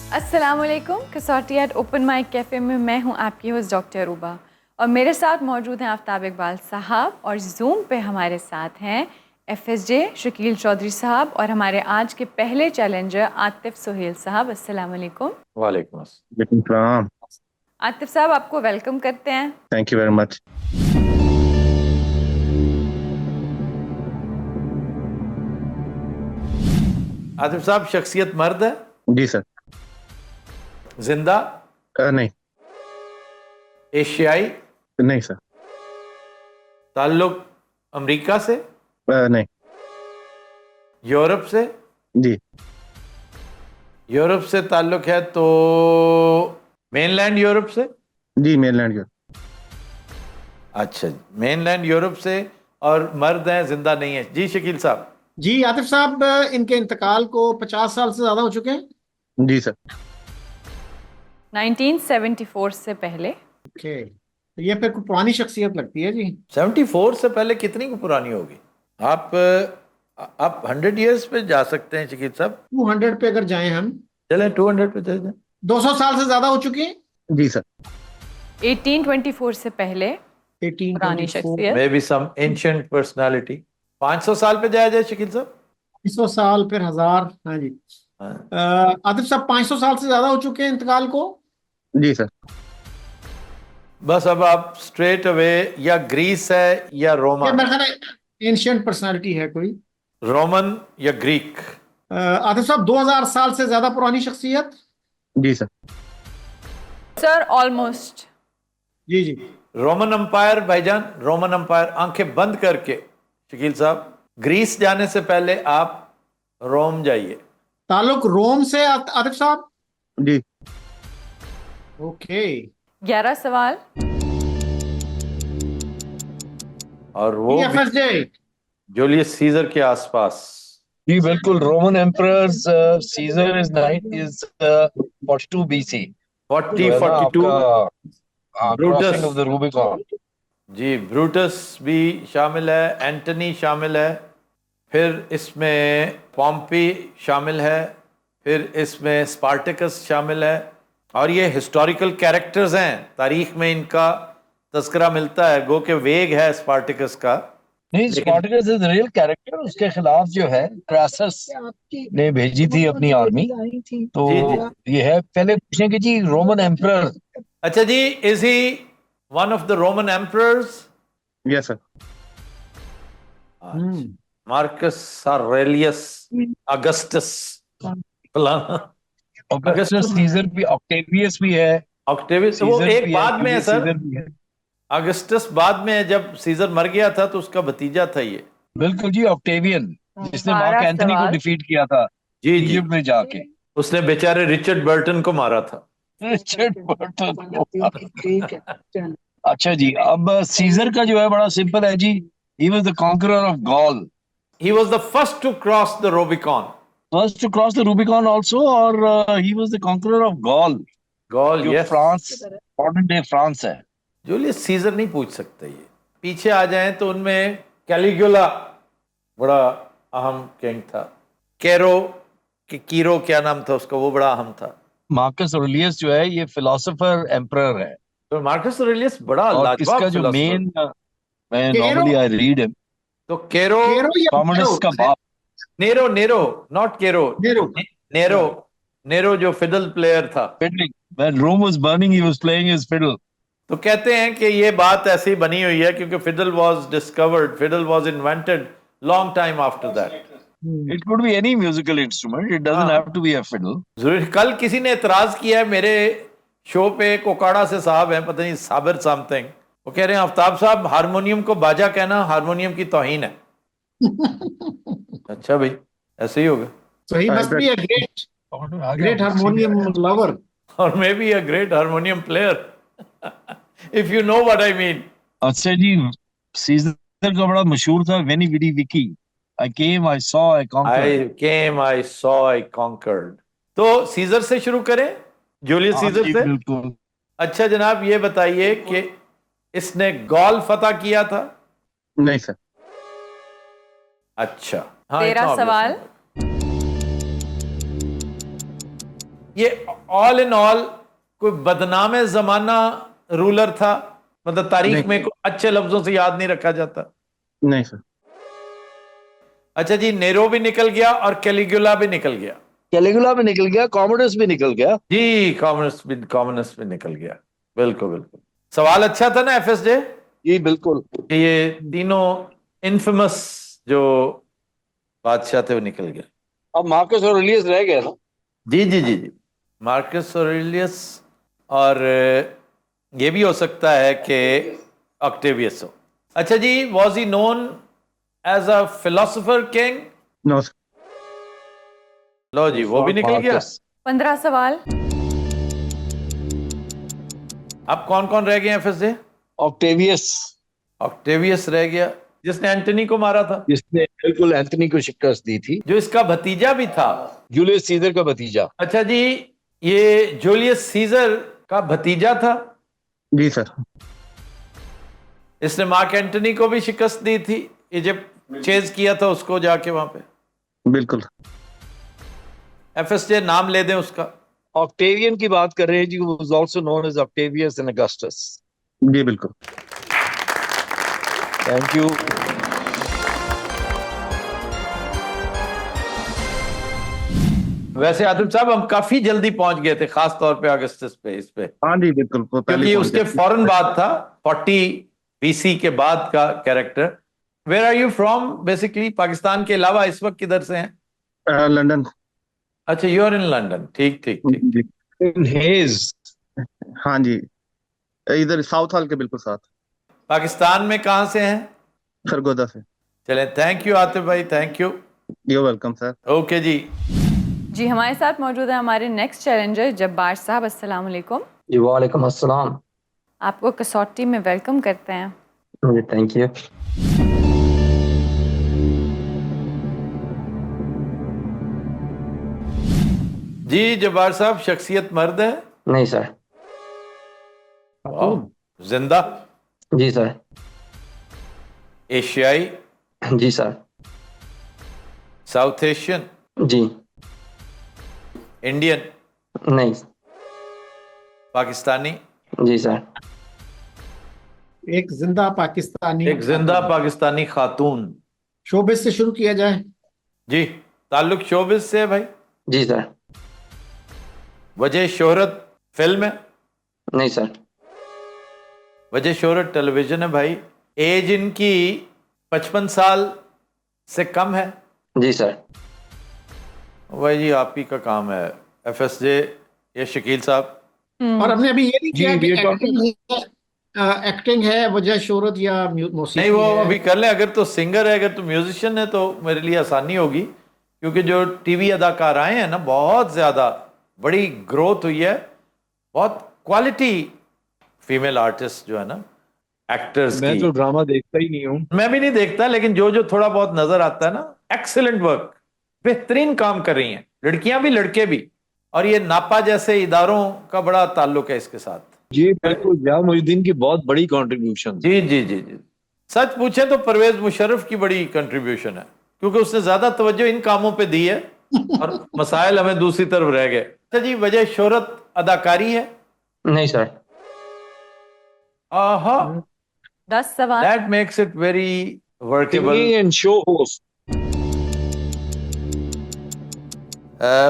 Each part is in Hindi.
अस्सलामुअलैकुम। कसौटी एट ओपन माइक कैफ़े में मैं हूं आपकी होस्ट डॉक्टर रूबा और मेरे साथ मौजूद हैं आफ्ताब इकबाल साहब और जूम पे हमारे साथ हैं एफएसजे शकील चौधरी साहब और हमारे आज के पहले चैलेंजर आतिफ सुहेल साहब। अस्सलामुअलैकुम। वालेकुम अस्सलाम। आतिफ साहब, आपको वेलकम करते हैं। Thank you very much. Atif साहब, शख्सियत मर्द है? जी सर। जिंदा? नहीं। एशियाई? नहीं सर। ताल्लुक अमेरिका से? नहीं। यूरोप से? जी। यूरोप से ताल्लुक है तो मेनलैंड यूरोप से? जी मेनलैंड यूरोप। अच्छा, मेनलैंड यूरोप से और मर्द हैं, जिंदा नहीं है। जी शकील साहब। जी आतिफ साहब, इनके इंतकाल को 50 साल से ज्यादा हो चुके हैं। जी सर। 1974 से पहले। ओके, तो ये फिर कोई पुरानी शख्सियत लगती है जी। 74 से पहले कितनी को पुरानी होगी? आप 100 ईयर्स पे जा सकते हैं शकील साहब। 200 पे अगर जाएं हम, चले 200 पे चले जाएं। 200 साल से ज्यादा हो चुकी है। जी सर। 1824 से पहले पुरानी 1824, शख्सियत। Maybe some ancient personality. 500 साल पे जाया जाए शकील साहब। 200 साल फिर 1000। हाँ जी। हाँ। आतिफ साहब, 500 साल से ज्यादा हो चुके हैं इंतकाल को। जी सर। बस अब आप स्ट्रेट अवे, या ग्रीस है या रोमा? ये मेरे ख्याल है एंशियंट पर्सनालिटी है कोई। रोमन या ग्रीक? आतिफ साहब, 2000 साल से ज्यादा पुरानी शख्सियत। जी सर। Sir almost. जी जी। रोमन अंपायर भाईजान, रोमन अंपायर। आंखें बंद करके शकील साहब, ग्रीस जाने से पहले आप रोम जाइए। ताल्लुक रोम से आतिफ साहब। जी। ओके। 11 सवाल। और वो भी एफएसजे। जूलियस सीजर के आसपास। जी बिल्कुल। Roman emperors Caesar is 42 BC। 40 जो है ना 42। आपका crossing of Brutus. The Rubicon. जी, ब्रूटस भी शामिल है, एंटनी शामिल है, फिर इसमें पॉम्पी शामिल है, फिर इसमें स्पार्टकस शामिल है। और ये हिस्टोरिकल कैरेक्टर्स हैं, तारीख में इनका तस्करा मिलता है। गो के वेग है स्पार्टकस का। नहीं, स्पार्टकस इज रियल कैरेक्टर। उसके खिलाफ जो है क्रासस ने भेजी थी अपनी आर्मी। तो जी जी। ये है। पहले पूछेंगे जी रोमन एम्परर। अच्छा जी, is he one of the Roman emperors? Yes sir. Marcus Aurelius, Augustus, फलाना। ऑगस्टस सीजर भी, ऑक्टेवियस भी है। ऑक्टेवियस वो सीजर एक भी है, बाद में है जूलियस सर। सीजर भी है। अगस्टस बाद में है, जब सीजर मर गया था तो उसका भतीजा था ये। बिल्कुल जी, ऑक्टेवियन जिसने मार्क 12 एंथनी को सवाल। डिफीट किया था जी जी। इजिप्ट में जाके। उसने बेचारे रिचर्ड बर्टन को मारा था। रिचर्ड बर्टन को। अच्छा जी, अब सीजर का जो है बड़ा सिंपल है जी। He was the conqueror of Gaul. He was the first to cross the Rubicon. First to cross the Rubicon also, और he was the conqueror of Gaul, Gaul, जो yes. France, modern day France है। जूलियस सीजर नहीं पूछ सकते ये। पीछे आ जाएं तो उनमें कैलिगुला बड़ा अहम किंग था। कैरो कीरो क्या नाम था उसका, वो बड़ा अहम था। मार्कस ऑरेलियस जो है ये फिलोसोफर एम्परर है। तो मार्कस ऑरेलियस बड़ा और लाजवाब इसका जो फिलोसफर। मेन, मैं केरो। Normally I read him. तो कैरो, केरो या कॉमोडस का नेरो? बाप। Nero, Nero, not Cairo. Nero. Nero, Nero जो फिडल प्लेयर था। Fiddling, when Rome was burning he was playing his fiddle। तो कहते हैं कि ये बात ऐसी बनी हुई है क्योंकि fiddle was discovered, fiddle was invented long time after that. It could be any musical instrument, it doesn't have to be a fiddle। जरूर। कल किसी ने एतराज किया है मेरे शो पे, कोकाड़ा से साहब हैं, पता नहीं साबिर समथिंग, वो कह रहे हैं आफ्ताब साहब हारमोनियम को बाजा कहना हारमोनियम की तौहीन है। अच्छा भाई, ऐसे ही होगा। So he must be a great harmonium lover। और maybe a great harmonium player if you know what I mean. अच्छा जी, सीजर का बड़ा मशहूर था veni vidi vici. I came, I saw, I conquered। I came, I saw, I conquered. तो सीजर से शुरू करें, जूलियस हाँ सीजर जी से। बिल्कुल। अच्छा जनाब, ये बताइए कि इसने गॉल फतह किया था? नहीं सर। अच्छा हाँ, 13 इतना obvious सवाल। है। ये ऑल इन ऑल कोई बदनाम जमाना रूलर था, मतलब तारीख नहीं। में कोई अच्छे लफ्जों से याद नहीं रखा जाता। नहीं सर। अच्छा जी, नेरो भी निकल गया और कैलिगुला भी निकल गया। कैलिगुला भी निकल गया, कॉमोडस भी निकल गया। जी, कॉमनस भी निकल गया। बिल्कुल बिल्कुल, सवाल अच्छा था ना एफएसजे, जी बिल्कुल। कि ये तीनों इन्फेमस जो बादशाह थे वो निकल गए। अब मार्कस ऑरेलियस रह गया ना। जी जी जी जी, मार्कस ऑरेलियस, और ये भी हो सकता है कि ऑक्टेवियस हो। अच्छा जी, was he known as a philosopher king? No sir. लो जी, वो भी निकल गया। 15 सवाल। अब कौन कौन रह गए एफएसजे? ऑक्टेवियस, ऑक्टेवियस रह गया, जिसने एंटनी को मारा था, जिसने बिल्कुल एंथनी को शिकस्त दी थी। जो इसका भतीजा भी था। जूलियस सीजर का भतीजा। अच्छा जी, ये जूलियस सीजर का भतीजा था। जी सर। इसने मार्क एंटनी को भी शिकस्त दी थी, इजिप्ट चेज किया था उसको जाके वहां पे। बिल्कुल। एफएसजे नाम ले दें उसका। ऑक्टेवियन की बात कर रहे हैं जी, was also known as Octavius and Augustus. जी बिल्कुल। Thank you. वैसे आतिफ साहब, हम काफी जल्दी पहुंच गए थे, खास तौर पे अगस्टस पे, इस पे, हाँ जी बिल्कुल, वो पहले क्योंकि पहुंच उसके गए। फौरन बाद था 40 बीसी के बाद का character. Where are you from basically? Pakistan के अलावा इस वक्त किधर से हैं? लंदन। अच्छा, यू आर इन लंदन। ठीक ठीक ठीक। जी। इन हेज। हाँ जी, इधर साउथ हॉल के बिल्कुल साथ। पाकिस्तान में कहाँ से हैं? सरगोदा से। चलें, थैंक यू आतिफ भाई, thank you. You welcome sir. Okay जी। जी, हमारे साथ मौजूद है हमारे नेक्स्ट चैलेंजर जब्बार साहब। अस्सलाम वालेकुम। जी वालेकुम अस्सलाम। आपको कसौटी में वेलकम करते हैं। जी थैंक यू। जी जब्बार साहब, शख्सियत मर्द है? नहीं सर। वाह, जिंदा? जी सर। एशियाई? जी सर। South Asian? जी। इंडियन? नहीं। पाकिस्तानी? जी सर। एक जिंदा पाकिस्तानी। एक जिंदा पाकिस्तानी खातून। शोबिस से शुरू किया जाए। जी, ताल्लुक शोबिस से है भाई? जी सर। वजह शोहरत फिल्म है? नहीं सर। वजह शोहरत टेलीविजन है भाई? एज इनकी 55 साल से कम है? जी सर। भाई जी, आप ही का काम है। एफएसजे या शकील साहब? और हमने अभी ये नहीं जी, किया कि we are एक्टिंग है वजह शोहरत या मौसीकी नहीं, वो है। अभी कर लें। अगर तो सिंगर है, अगर तो म्यूजिशियन है, तो मेरे लिए आसानी होगी, क्योंकि जो टीवी अदाकाराएं हैं ना, बहुत ज़्यादा बड़ी ग्रोथ हुई है, बहुत क्वालिटी फीमेल आर्टिस्ट जो है ना, एक्टर्स मैं की। तो ड्रामा देखता ही नहीं हूँ। मैं भी नहीं देखता, लेकिन जो जो थोड़ा बहुत नजर आता है ना, एक्सीलेंट वर्क, बेहतरीन काम कर रही हैं, लड़कियां भी लड़के भी। और ये नापा जैसे इदारों का बड़ा ताल्लुक है इसके साथ। जी बिल्कुल, या मुहिद्दीन की बहुत बड़ी कंट्रीब्यूशन। जी जी जी जी, सच पूछे तो परवेज मुशर्रफ की बड़ी कंट्रीब्यूशन है, क्योंकि उसने ज्यादा तवज्जो इन कामों पे दी है और मसाइल हमें दूसरी तरफ रह गए। अच्छा जी, वजह शोहरत अदाकारी है? नहीं सर। आहा, 10 सवाल। That makes it very workable. Singing and show host.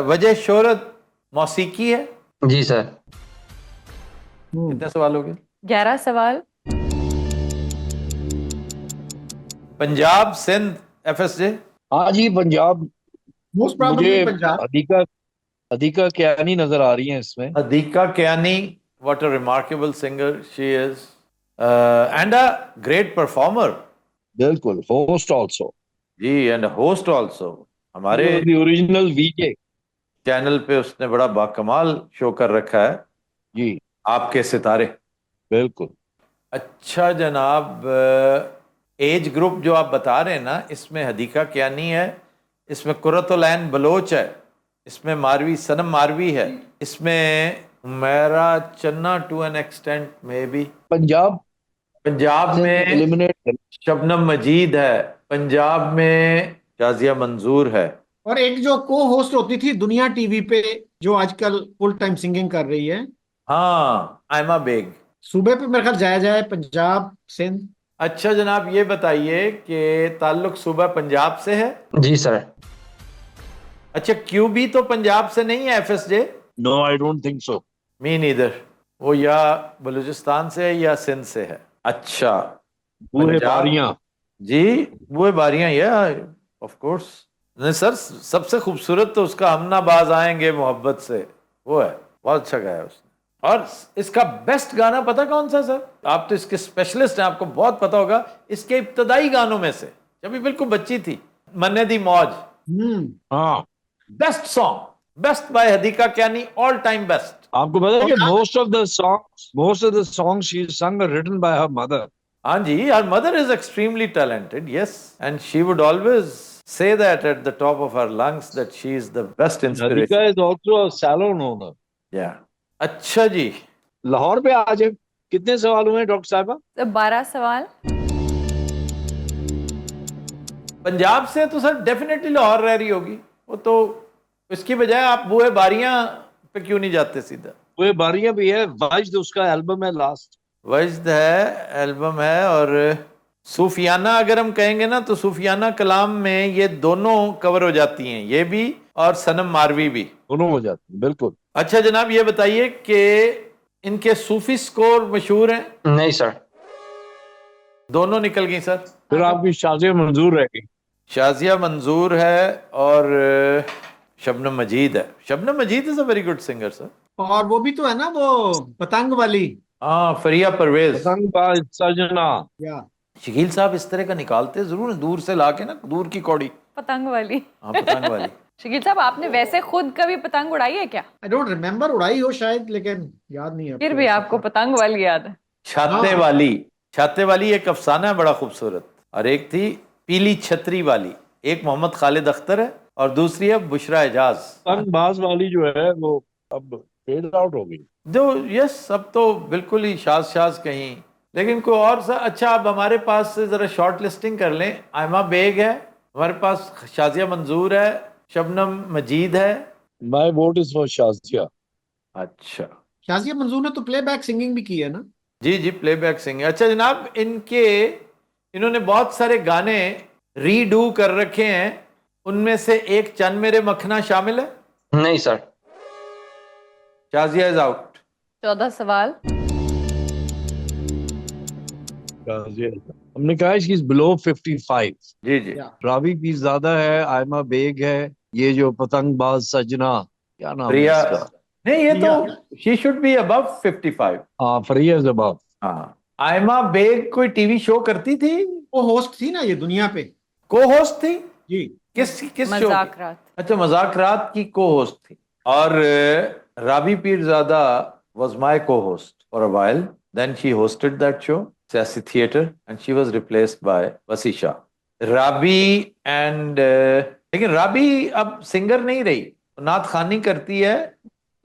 वजह शोहरत मौसीकी है? जी सर। कितने सवाल हो गए? 11 सवाल। पंजाब, सिंध, एफएसजे? हाँ जी, पंजाब। मोस्ट मुझे प्रॉब्लली पंजाब। अदिका कियानी नजर आ रही हैं इसमें। अदीका Kiani, what a remarkable singer she is, and a great performer. बिल्कुल, होस्ट आल्सो। जी, and a host also. हमारे द ओरिजिनल वीके। चैनल पे उसने बड़ा बाकमाल शो कर रखा है, जी आपके सितारे। बिल्कुल। अच्छा जनाब, एज ग्रुप जो आप बता रहे हैं ना, इसमें हदीका कियानी है, इसमें कुर्रतुल-ऐन बलोच है, इसमें मारवी सनम मारवी है, इसमें हुमैरा चन्ना टू एन एक्सटेंट में भी। पंजाब में एलिमिनेट। शबनम मजीद है, पंजाब में शाजिया मंजूर है। और एक जो को होस्ट होती थी दुनिया टीवी पे, जो आजकल फुल टाइम सिंगिंग कर रही है। हाँ, आयमा बेग। सूबे पे मेरे ख्याल जाया जाए, पंजाब, सिंध। अच्छा जनाब, ये बताइए कि ताल्लुक सूबा पंजाब से है? जी सर। अच्छा, क्यूबी तो पंजाब से नहीं है FSJ? No, I don't think so. Me neither. वो या बलूचिस्तान से है या सिंध से है। अच्छा, बूहे पंजाब। बारियां। जी, वो बारियां, ये ऑफ कोर्स। नहीं सर, सबसे खूबसूरत तो उसका हम ना बाज आएंगे मोहब्बत से, वो है। बहुत अच्छा गाया उसने। और इसका बेस्ट गाना पता कौन सा सर? आप तो इसके स्पेशलिस्ट हैं, आपको बहुत पता होगा। इसके इब्तदाई गानों में से, जब ये बिल्कुल बच्ची थी, मन्ने दी मौज। हाँ, best song, best by Hadiqa Kiani, all time best. आपको पता है कि most of the songs she sung are written by her mother. हाँ जी, her mother is extremely talented, yes, and she would always say that at the top of her lungs that she is the best inspiration. Radhika is also a salon owner. Yeah. अच्छा जी, लाहौर पे आज कितने सवाल हुए डॉक्टर साहबा? तो 12 सवाल। पंजाब से तो सर डेफिनेटली लाहौर रह रही होगी वो तो। इसकी बजाय आप बूहे बारियां पे क्यों नहीं जाते सीधा? वो बारियां भी है, वाजिद उसका एल्बम है लास्ट। वजद है, एल्बम है। और सूफियाना अगर हम कहेंगे ना, तो सूफियाना कलाम में ये दोनों कवर हो जाती हैं, ये भी और सनम मारवी भी। दोनों हो जाते हैं, बिल्कुल। अच्छा जनाब, ये बताइए कि इनके सूफी स्कोर मशहूर हैं? नहीं सर। दोनों निकल गई सर। फिर आपकी शाजिया मंजूर रह गई। शाजिया मंजूर है और शबनम मजीद है। Shabnam Majeed is a very good singer sir. और वो भी तो है ना, वो पतंग वाली। हाँ, फरिया परवेज। पतंगबाज सजना। या शकील साहब इस तरह का निकालते जरूर हैं, दूर से लाके ना, दूर की कौड़ी। पतंग वाली। हाँ, पतंग वाली। शकील साहब, आपने वैसे खुद कभी पतंग उड़ाई है क्या? आई डोंट रिमेम्बर, उड़ाई हो शायद, लेकिन याद नहीं है। फिर भी आपको पतंग वाली याद है? छाते हाँ। वाली। छाते वाली एक अफसाना है बड़ा खूबसूरत। और एक थी पीली छतरी वाली। एक मोहम्मद खालिद अख्तर है और दूसरी है बुशरा एजाज। पतंगबाज वाली जो है वो अब फेड आउट हो गई। जो यस, अब तो बिल्कुल ही शाज शाज कहीं। लेकिन कोई और सा अच्छा, अब हमारे पास से जरा शॉर्ट लिस्टिंग कर लें। आयमा बेग है हमारे पास, शाजिया मंजूर है, शबनम मजीद है। My vote is for Shazia. अच्छा शाजिया मंजूर ने तो प्लेबैक सिंगिंग भी की है ना। जी जी, प्लेबैक सिंगर। अच्छा जनाब, इन्होंने बहुत सारे गाने रीडू कर रखे हैं, उनमें से एक चन मेरे मखना शामिल है? नहीं सर। Shazia is out. 14 सवाल। हमने कहा इसकी बिलो 55। जी जी। या रावी पीरजादा है, आयमा बेग है, ये जो पतंगबाज सजना, क्या नाम है प्रिया, इसका? नहीं ये तो शी शुड बी अबव 55। हाँ, फरिया जबाब। हाँ, आयमा बेग कोई टीवी शो करती थी? वो होस्ट थी ना ये दुनिया पे। को होस्ट थी? जी। किस शो की? मजाकरात। अच्छा, मजाकरात की को होस्ट थी। और राबी Pirzada was my co-host for a while. Then she hosted that show, Siasi Theatre, and she was replaced by Wasisha. Rabi and लेकिन राबी अब सिंगर नहीं रही, नात खानी करती है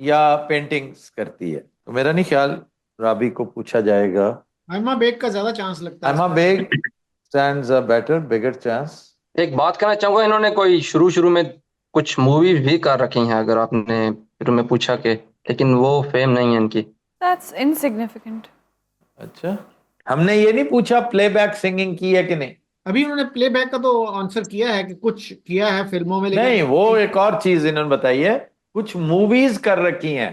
या पेंटिंग्स करती है। तो मेरा नहीं ख्याल राबी को पूछा जाएगा। आयमा बेग का ज्यादा चांस लगता है। Aima Baig stands a better, bigger chance. एक बात कहना चाहूंगा, इन्होंने कोई शुरू में कुछ मूवी भी कर रखी हैं, अगर आपने फिर मैं पूछा के, लेकिन वो फेम नहीं है इनकी। That's insignificant. अच्छा, हमने ये नहीं पूछा प्लेबैक सिंगिंग की है कि नहीं। अभी उन्होंने प्लेबैक का तो आंसर किया है कि कुछ किया है फिल्मों में, लेकिन नहीं, वो एक और चीज इन्होंने बताई है, कुछ मूवीज कर रखी हैं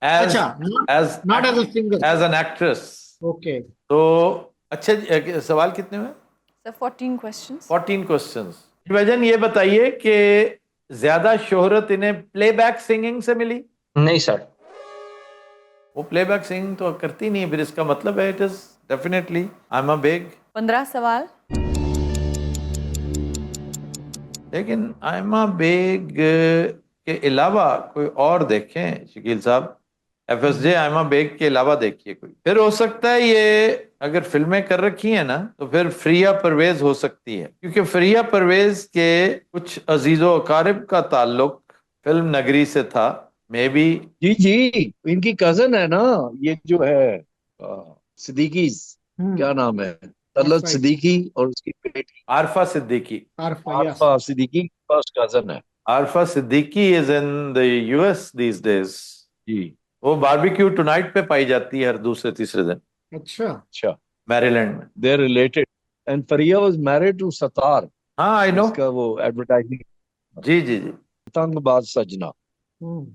एज अच्छा, not as a singer, as an actress. Okay. तो अच्छा, सवाल कितने हुए? So 14 questions. 14 क्वेश्चंस। वजन ये बताइए कि ज्यादा शोहरत इन्हें प्लेबैक सिंगिंग से मिली? नहीं सर। वो प्लेबैक सिंगिंग तो करती नहीं, फिर इसका मतलब है it is definitely Aima Baig. 15 सवाल। लेकिन आयमा बेग के अलावा कोई और देखें शकील साहब, एफएसजे आयमा बेग के अलावा देखिए कोई। फिर हो सकता है ये अगर फिल्में कर रखी हैं ना, तो फिर फ्रिया परवेज हो सकती है, क्योंकि फ्रिया परवेज के कुछ अजीजो अकारिब का ताल्लुक फिल्म नगरी से था, मे बी। जी जी, इनकी कजन है ना, ये जो है सिद्दीकी, क्या नाम है, तलत right. सिद्दीकी और उसकी बेटी Aarfa Siddiqui. Aarfa, yes. Aarfa Siddiqui first cousin है। Aarfa Siddiqui is in the US these days. जी। वो बारबेक्यू टुनाइट पे पाई जाती है हर दूसरे तीसरे दिन, अच्छा। अच्छा, मैरीलैंड में। They related and Fariya was married to Sattar, हाँ आई नो। इसका वो एडवर्टाइजिंग जी जी जी। पतंगबाज सजना, हम्म।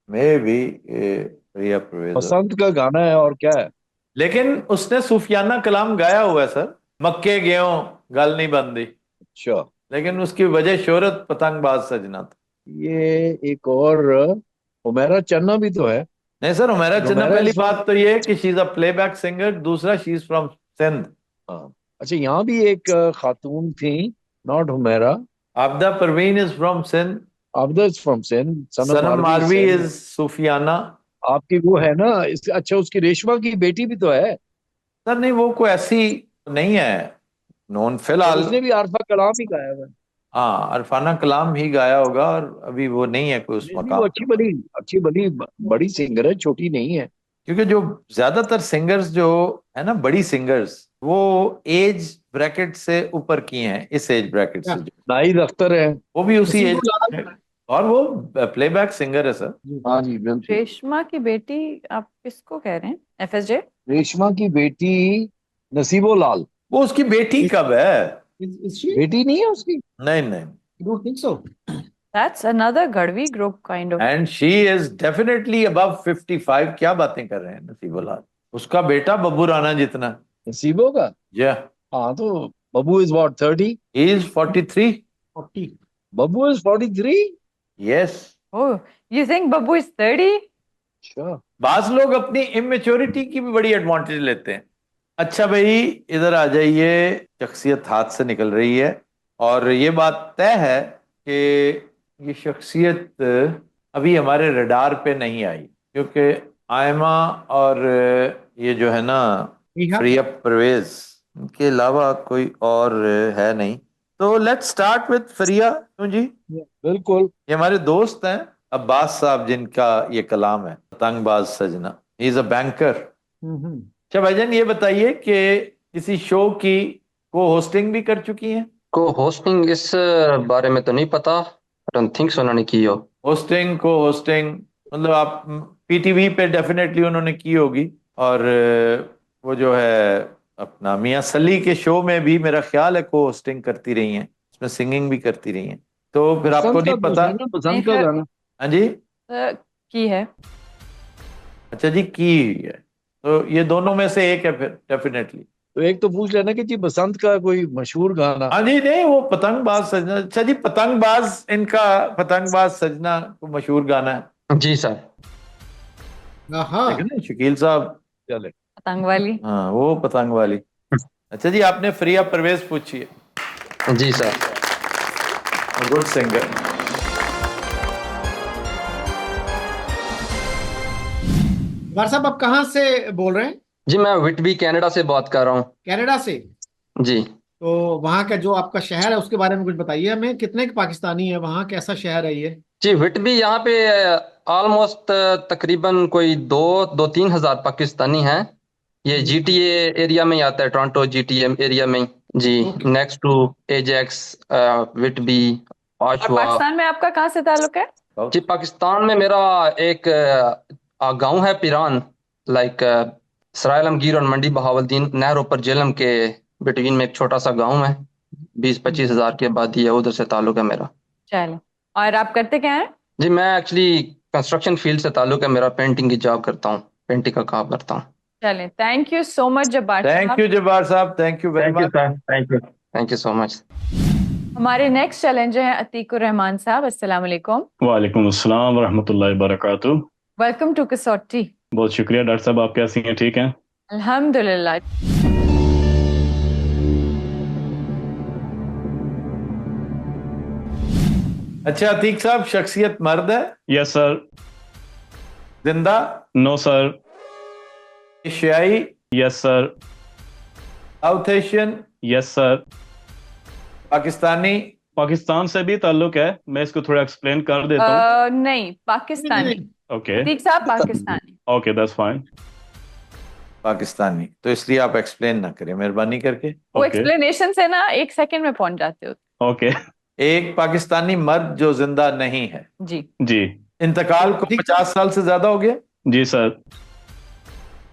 मे भी रिया परवेज हो। बसंत का गाना है और क्या है। लेकिन उसने सूफियाना कलाम गाया हुआ है सर, मक्के गेहूं गल नहीं बनदी, अच्छा, लेकिन उसकी वजह शोहरत पतंगबाज सजना था। ये एक और हुमैरा चन्ना भी तो है। नहीं सर, हुमैरा चन्ना, हुमैरा पहली इज बात तो ये है कि she is a playback singer, दूसरा शी इज फ्रॉम सिंध। हाँ, अच्छा, यहाँ भी एक खातून थी, not Humaira. Abida Parveen is from Sindh. Abida is from Sindh, Sanam Sanam Marvi is Marvi Sindh. Is सूफियाना। आपकी वो है ना अच्छा, उसकी रेशमा की बेटी भी तो है, सर नहीं, वो कोई ऐसी नहीं है नॉन और फिलहाल। उसने भी आरफा कलाम ही गाया हुआ है। हाँ, अरफाना कलाम ही गाया होगा, और अभी वो नहीं है कोई उस नहीं नहीं, वो मकाम अच्छी पे। बड़ी अच्छी बड़ी बड़ी सिंगर है, छोटी नहीं है। क्योंकि जो ज्यादातर सिंगर्स जो है ना, बड़ी सिंगर्स, वो एज ब्रैकेट से ऊपर की हैं, इस एज ब्रैकेट क्या? से जो, नाहिद अख्तर है। वो भी उसी नसीब एज, लाल। और वो प्लेबैक सिंगर है सर। जी। हाँ जी, बिल्कुल। रेशमा की बेटी, आप किसको कह रहे हैं? एफएसजे? रेशमा की बेटी नसीबो लाल। वो उसकी बेटी कब है? Is she? बेटी नहीं है उसकी। नहीं नहीं। I don't think so. That's another Gadhvi group kind of. And she is definitely above 55। क्या बातें कर रहे हैं नसीबुल्लाह, उसका बेटा बब्बू राणा जितना। नसीबो का। या हाँ, तो Babbu is what 30। He is 43। 40. Babbu is 43। Yes. Oh, you think Babbu is 30? अच्छा, बाज लोग अपनी इमेच्योरिटी की भी बड़ी एडवांटेज लेते हैं। अच्छा भाई, इधर आ जाइए। शख्सियत हाथ से निकल रही है, और ये बात तय है कि ये शख्सियत अभी हमारे रडार पे नहीं आई, क्योंकि आयमा और ये जो है ना, रिहा? प्रिया परवेज, इनके अलावा कोई और है नहीं। तो लेट्स स्टार्ट विद फरिया। क्यों जी? बिल्कुल। ये हमारे दोस्त हैं अब्बास साहब, जिनका ये कलाम है पतंगबाज सजना। He is a banker. Hmm. अच्छा भाईजान, ये बताइए कि किसी शो की को होस्टिंग भी कर चुकी हैं? को होस्टिंग इस बारे में तो नहीं पता, आई डोंट थिंक सो उन्होंने की हो। होस्टिंग को होस्टिंग मतलब आप पीटीवी पे डेफिनेटली उन्होंने की होगी, और वो जो है अपना मियां सली के शो में भी मेरा ख्याल है को होस्टिंग करती रही हैं, उसमें सिंगिंग भी करती रही हैं। तो फिर आपको बसंत नहीं का पता? पूछ लेना, नहीं बसंत का फिर गाना। हाँ जी। की है। अच्छा जी, की हुई है, तो ये दोनों में से एक है फिर डेफिनेटली। तो एक तो पूछ लेना कि जी बसंत का कोई मशहूर गाना। हाँ जी, नहीं वो पतंगबाज सजना। अच्छा जी, पतंगबाज, इनका पतंगबाज सजना को मशहूर गाना है। जी सर। हाँ। देखे ना शकील साहब। चले। पतंग वाली। हाँ, वो पतंग वाली। अच्छा जी, आपने फ्रिया परवेज पूछी है। जी सर। Good singer. वार साहब, आप कहाँ से बोल रहे हैं? जी मैं विटबी कनाडा से बात कर रहा हूँ। कनाडा से? जी। तो वहाँ का जो आपका शहर है उसके बारे में कुछ बताइए हमें। कितने के पाकिस्तानी है वहाँ? कैसा शहर है ये? जी विटबी यहाँ पे ऑलमोस्ट तकरीबन कोई दो तीन हजार पाकिस्तानी हैं। ये जीटीए एरिया में ही आता है, टोरंटो जीटीए एरिया में ही। जी। ओके। नेक्स्ट टू एजेक्स, विटबी, और आशवा। पाकिस्तान में आपका कहाँ से ताल्लुक है? जी पाकिस्तान में मेरा एक गांव है पिरान, लाइक सराय आलमगीर और मंडी बहावलदीन नहर ऊपर जेलम के बिटवीन में एक छोटा सा गांव है, 20-25 हजार की आबादी है, उधर से ताल्लुक है मेरा। चलो, और आप करते क्या हैं? जी मैं एक्चुअली कंस्ट्रक्शन फील्ड से ताल्लुक है मेरा, पेंटिंग की जॉब करता हूँ, पेंटिंग का काम करता हूँ। चलें, thank you so much Jabbar thank साहब। यू जब्बार साहब, thank you very thank you much. Sir, thank you so much. हमारे नेक्स्ट चैलेंजर हैं अतीकुर रहमान साहब। अस्सलाम वालेकुम। वालेकुम अस्सलाम वरहमतुल्लाहि वबरकातुहू। वेलकम टू कसौटी। बहुत शुक्रिया डॉक्टर साहब, आप कैसी हैं? ठीक हैं? अल्हम्दुलिल्लाह। अच्छा अतीक साहब, शख्सियत मर्द है? Yes sir. जिंदा? No sir. एशियाई? Yes sir. South Asian? Yes sir. Pakistani? Pakistan से भी ताल्लुक है, मैं इसको थोड़ा एक्सप्लेन कर देता हूँ। नहीं, पाकिस्तानी। ओके अतीक साहब Pakistani. Okay, that's fine. Pakistani, तो इसलिए आप एक्सप्लेन ना करें मेहरबानी करके। वो ओके एक्सप्लेनेशन से ना 1 सेकंड में पहुंच जाते हो। ओके एक पाकिस्तानी मर्द जो जिंदा नहीं है, जी। जी। इंतकाल को 50 साल से ज्यादा हो गया। जी सर।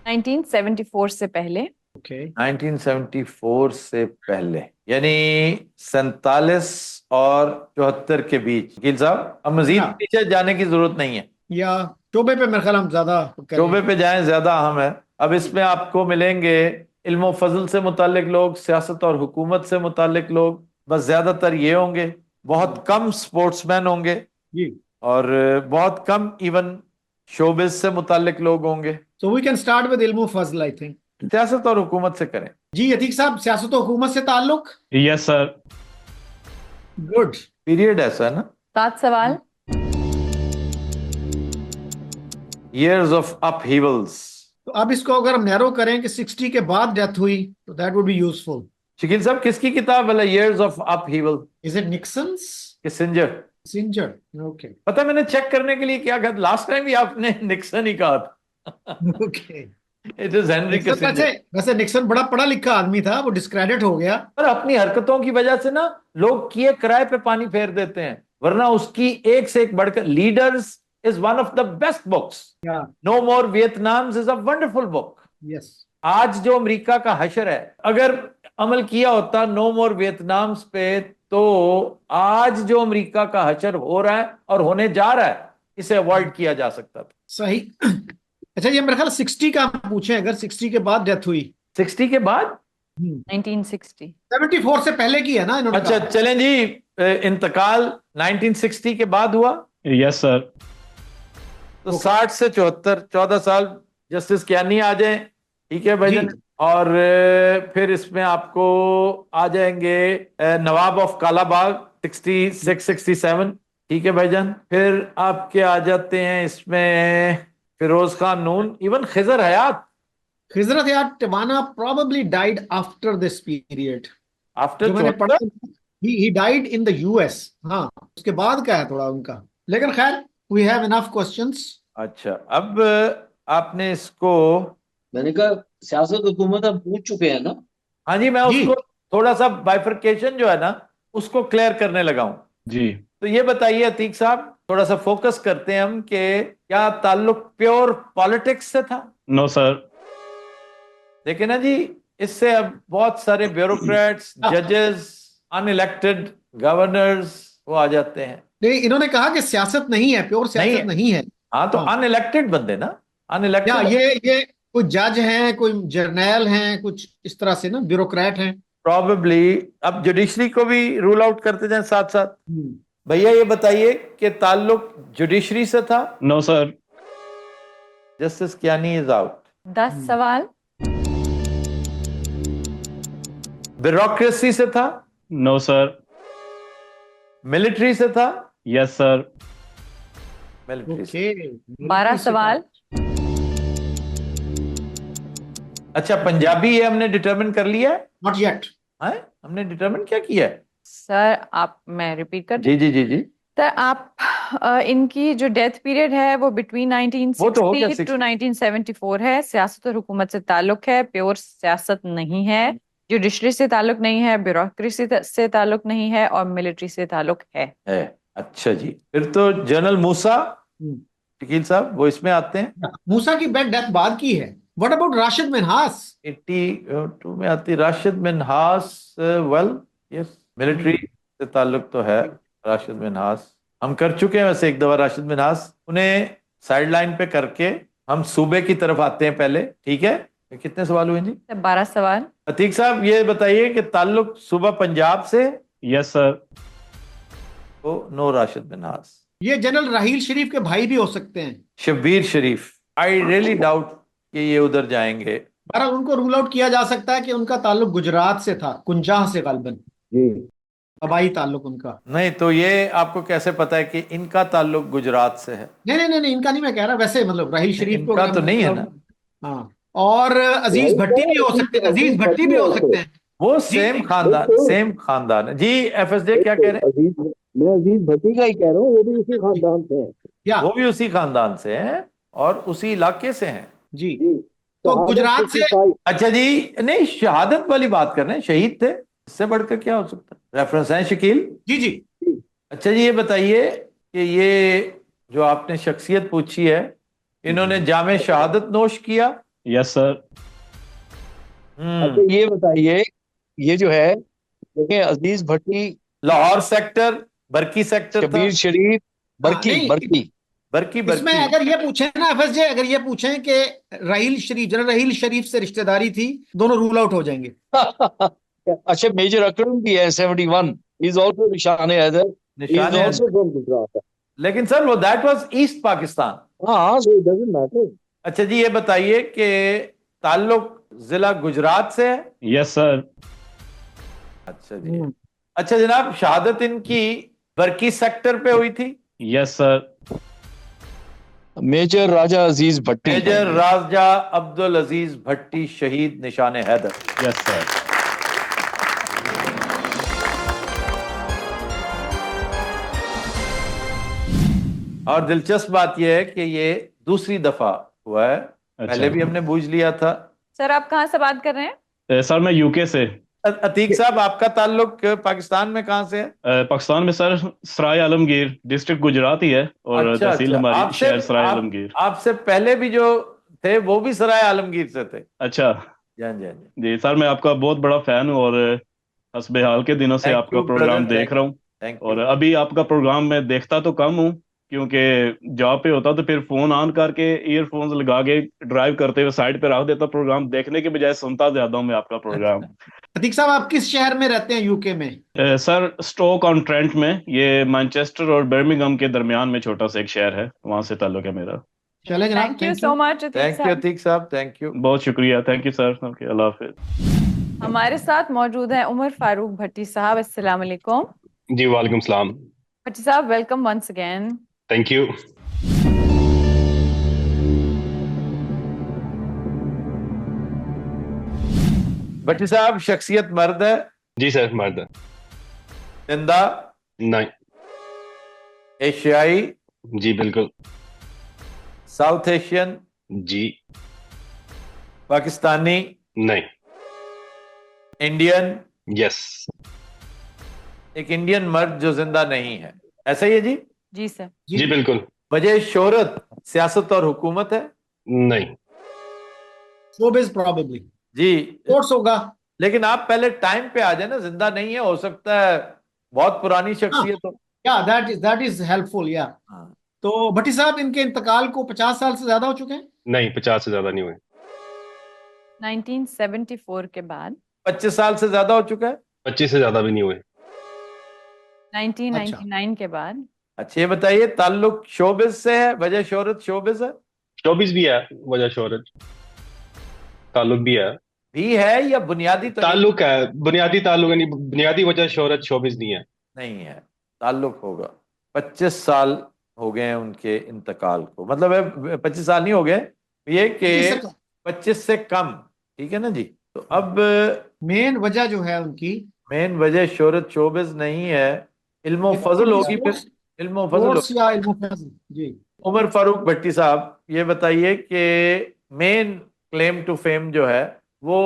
1974 से पहले। ओके 1974 से पहले, यानी 47 और 74 के बीच। वकील साहब, अब मजीद हाँ। पीछे जाने की जरूरत नहीं है, या शोबे पे मेरे ख्याल हम ज्यादा कर रहे शोबे हैं। पे जाएं, ज्यादा अहम है। अब इसमें आपको मिलेंगे इल्म फजल से मुतालिक लोग, सियासत और हुकूमत से मुतालिक लोग, बस ज्यादातर ये होंगे। बहुत कम स्पोर्ट्समैन होंगे जी। और बहुत कम इवन शोबिस से मुतालिक लोग होंगे। So we can start with इल्म फजल आई थिंक। सियासत और हुकूमत से करें। जी अतीक साहब, सियासत और हुकूमत से ताल्लुक। Yes sir. गुड। पीरियड ऐसा है ना, 7 सवाल। years of upheavals। तो अब इसको अगर हम नैरो करें कि 60 के बाद डेथ हुई तो that would be useful. Shakeel साहब, किसकी किताब है years of upheaval? Is it Nixon's? Kissinger. सिंजर। ओके पता है मैंने चेक करने के लिए क्या कहा, लास्ट टाइम भी आपने निक्सन ही कहा था। Okay. It is Henry Nixon वैसे किसिंजर। वैसे निक्सन बड़ा पढ़ा लिखा आदमी था, वो डिस्क्रेडिट हो गया। और अपनी हरकतों की वजह से ना लोग किए किराए पे पानी फेर देते हैं, वरना उसकी एक से एक बढ़कर leaders is one of the best books. या no more Vietnam is a wonderful book. Yes. आज जो अमेरिका का हशर है, अगर अमल किया होता नो मोर वियतनाम पे, तो आज जो अमेरिका का हशर हो रहा है और होने जा रहा है, इसे अवॉइड किया जा सकता था। सही। अच्छा ये मेरे ख्याल 60 का हम पूछें, अगर 60 के बाद डेथ हुई। 60 के बाद? 1960। 74 से पहले की है ना इन्होंने अच्छा कहा। चलें जी, इंतकाल 1960 के बाद हुआ, यस सर। तो 60 से 74, 14 साल जस्टिस कियानी आ जाए, ठीक है भाईजान। जी। और फिर इसमें आपको आ जाएंगे नवाब ऑफ कालाबाग 66, 67, ठीक है भाईजान। फिर आपके आ जाते हैं इसमें फिरोज खान नून, इवन खिजर हयात खिजरत यार Tiwana probably died after this period। After जो मैंने पढ़ा 74। he died in the US। हाँ उसके बाद का है थोड़ा उनका, लेकिन खैर we have enough questions। अच्छा, अब आपने इसको, मैंने कहा सियासत हुकूमत हम पूछ चुके हैं ना। हाँ जी, मैं जी। उसको थोड़ा सा बाइफरकेशन जो है ना उसको क्लियर करने लगा हूं। जी। तो ये बताइए अतीक साहब, थोड़ा सा फोकस करते हैं हम कि क्या ताल्लुक प्योर पॉलिटिक्स से था? No sir. देखिए ना जी, इससे अब बहुत सारे ब्यूरोक्रेट्स, जजेस, अनइलेक्टेड गवर्नर्स वो आ जाते हैं। नहीं इन्होंने कहा कि सियासत नहीं है, प्योर सियासत नहीं है। हाँ, तो हाँ। अनइलेक्टेड बंदे ना, या अनइलेक्टेड। ये कुछ जज हैं, कोई जर्नैल हैं, कुछ इस तरह से ना, ब्यूरोक्रेट हैं। प्रॉबेबली अब जुडिशरी को भी रूल आउट करते जाएं साथ साथ। भैया ये बताइए कि ताल्लुक जुडिशरी से था? No sir. Justice Kiani is out. 10 सवाल। ब्यूरोक्रेसी से था? No sir. मिलिट्री से था? Yes sir. मिलिट्री से। ओके 12 सवाल। अच्छा, पंजाबी ये हमने डिटरमिन कर लिया है? Not yet. हैं? हमने डिटरमिन क्या किया है? सर आप, मैं रिपीट कर जी जी जी जी। सर आप इनकी जो डेथ पीरियड है वो बिटवीन वो तो हो गया 1960 टू 1974 है। सियासत और हुकूमत से ताल्लुक है, प्योर सियासत नहीं है। जुडिशरी से ताल्लुक नहीं है, ब्यूरोक्रेसी से ताल्लुक नहीं है, और मिलिट्री से ताल्लुक है। अच्छा जी, फिर तो जनरल मूसा शकील साहब वो इसमें आते हैं। मूसा की डेथ बाद की है। What about Rashid Minhas? 82 में आती Rashid Minhas. Well yes, military से ताल्लुक तो है राशिद मिन्हास। हम कर चुके हैं वैसे एक दफा राशिद मिन्हास, उन्हें साइड लाइन पे करके हम सूबे की तरफ आते हैं पहले, ठीक है। कितने सवाल हुए जी? 12 सवाल। अतीक साहब ये बताइए कि ताल्लुक सूबा पंजाब से? Yes sir. तो नो राशिद मिन्हास। ये जनरल राहील शरीफ के भाई भी हो सकते हैं। शब्बीर शरीफ, आई रियली डाउट कि ये उधर जाएंगे। बहरहाल उनको रूल आउट किया जा सकता है कि उनका ताल्लुक गुजरात से था, कुंजाह से गालिबन। कबाई ताल्लुक उनका। नहीं तो ये आपको कैसे पता है कि इनका ताल्लुक गुजरात से है? नहीं इनका नहीं मैं कह रहा, वैसे मतलब राहील शरीफ को इनका अगर तो हम नहीं है rule ना। out- हाँ, और अजीज भट्टी भी हो सकते हैं, अजीज भट्टी भी हो सकते हैं। वो सेम खानदान है जी। एफएसजे क्या कह रहे हैं? मैं अजीज भट्टी का ही कह रहा हूँ, वो भी उसी खानदान से है। या वो भी उसी खानदान से हैं और उसी इलाके से हैं जी। तो गुजरात से। अच्छा जी, नहीं शहादत वाली बात कर रहे हैं, शहीद थे, इससे बढ़कर क्या हो सकता है? रेफरेंस है शकील? जी जी अच्छा जी, ये बताइए कि ये जो आपने शख्सियत पूछी है, इन्होंने जामे शहादत नोश किया? Yes sir. अच्छा ये बताइए, ये जो है, देखें, अजीज भट्टी, लाहौर सेक्टर, बरकी सेक्टर था। शबीर शरीफ, हाँ, बरकी नहीं, बरकी। बरकी इसमें बरकी। अगर ये पूछे ना एफएसजे, अगर ये पूछें कि राहील शरीफ, जनरल राहील शरीफ से रिश्तेदारी थी, दोनों रूल आउट हो जाएंगे। अच्छा, मेजर अकरम भी है 71, इज आल्सो निशान हैदर, इज निशान है, आल्सो फ्रॉम गुजरात। लेकिन सर वो दैट वाज ईस्ट पाकिस्तान। हाँ, सो इट डजंट मैटर। अच्छा जी, ये बताइए कि ताल्लुक जिला गुजरात से है? Yes sir. अच्छा जी। अच्छा जनाब, शहादत इनकी बरकी सेक्टर पे हुई थी? Yes sir. मेजर राजा अजीज भट्टी। मेजर राजा अब्दुल अजीज भट्टी शहीद निशान हैदर। Yes sir. और दिलचस्प बात यह है कि ये दूसरी दफा हुआ है, पहले भी हमने बूझ लिया था। सर आप कहाँ से बात कर रहे हैं? सर मैं यूके से। अतीक साहब, आपका ताल्लुक पाकिस्तान में कहाँ से है? पाकिस्तान में सर सराय आलमगीर, डिस्ट्रिक्ट गुजरात ही है, और अच्छा तहसील अच्छा, हमारी आपसे शहर सराय आलमगीर। आपसे पहले भी जो थे वो भी सराय आलमगीर से थे? अच्छा जान जान जान। जी सर, मैं आपका बहुत बड़ा फैन हूँ, और हस्बे हाल के दिनों से थैंक आपका यू प्रोग्राम ब्रदर, देख रहा हूँ। थैंक और यू। अभी आपका प्रोग्राम मैं देखता तो कम हूँ, क्योंकि जॉब पे होता तो फिर फोन ऑन करके ईयरफोन्स लगा के ड्राइव करते हुए साइड पे रख देता, प्रोग्राम देखने के बजाय सुनता ज्यादा हूँ मैं आपका प्रोग्राम। अतीक साहब, आप किस शहर में रहते हैं यूके में? सर स्टोक ऑन ट्रेंट में, ये मैनचेस्टर और बर्मिंगम के दरमियान में छोटा सा एक शहर है, वहां से ताल्लुक है मेरा। चले जनाब, thank you so much Atiq thank you साहब। अतीक साहब, थैंक यू। बहुत शुक्रिया, थैंक यू सर। ओके, अल्लाह हाफिज। हमारे साथ मौजूद हैं उमर फारूक भट्टी साहब। अस्सलाम वालेकुम। जी वालेकुम सलाम। भट्टी साहब, welcome once again. Thank you. Bhatti साहब, शख्सियत मर्द है? जी सर, मर्द। जिंदा? नहीं। एशियाई? जी बिल्कुल। South Asian? जी। पाकिस्तानी? नहीं। इंडियन? यस। एक इंडियन मर्द जो जिंदा नहीं है, ऐसा ही है जी? जी सर। जी बिल्कुल। वजह शोहरत सियासत और हुकूमत है? नहीं। Showbiz probably. जी, स्पोर्ट्स होगा। लेकिन आप पहले टाइम पे आ जाए ना, जिंदा नहीं है, हो सकता है बहुत पुरानी शख्सियत हो। या दैट इज हेल्पफुल, या। हाँ। तो भट्टी साहब, इनके इंतकाल को 50 साल से ज्यादा हो चुके हैं? नहीं, 50 से ज्यादा नहीं हुए। 1974 के बाद? 25 साल से ज्यादा हो चुका है? 25 से ज्यादा भी नहीं हुए। 1999 के बाद? अच्छा, ये बताइए, ताल्लुक शोबिज से है, वजह शोहरत शोबिज है? शोबिस भी है, वजह शोहरत। ताल्लुक भी है या बुनियादी तो ताल्लुक है, बुनियादी ताल्लुक नहीं, बुनियादी वजह शोहरत शोबिस नहीं है। नहीं है, ताल्लुक होगा। 25 साल हो गए हैं उनके इंतकाल को, मतलब है 25 साल नहीं हो गए, ये कि 25 से कम। ठीक है ना जी? तो अब मेन वजह जो है उनकी, मेन वजह शोहरत शोबिज नहीं है, इल्मो फजल होगी फिर। इल्मो फजल स्पोर्ट्स या इल्मो फजल। जी। उमर फारूक भट्टी साहब, ये बताइए कि मेन क्लेम टू फेम जो है वो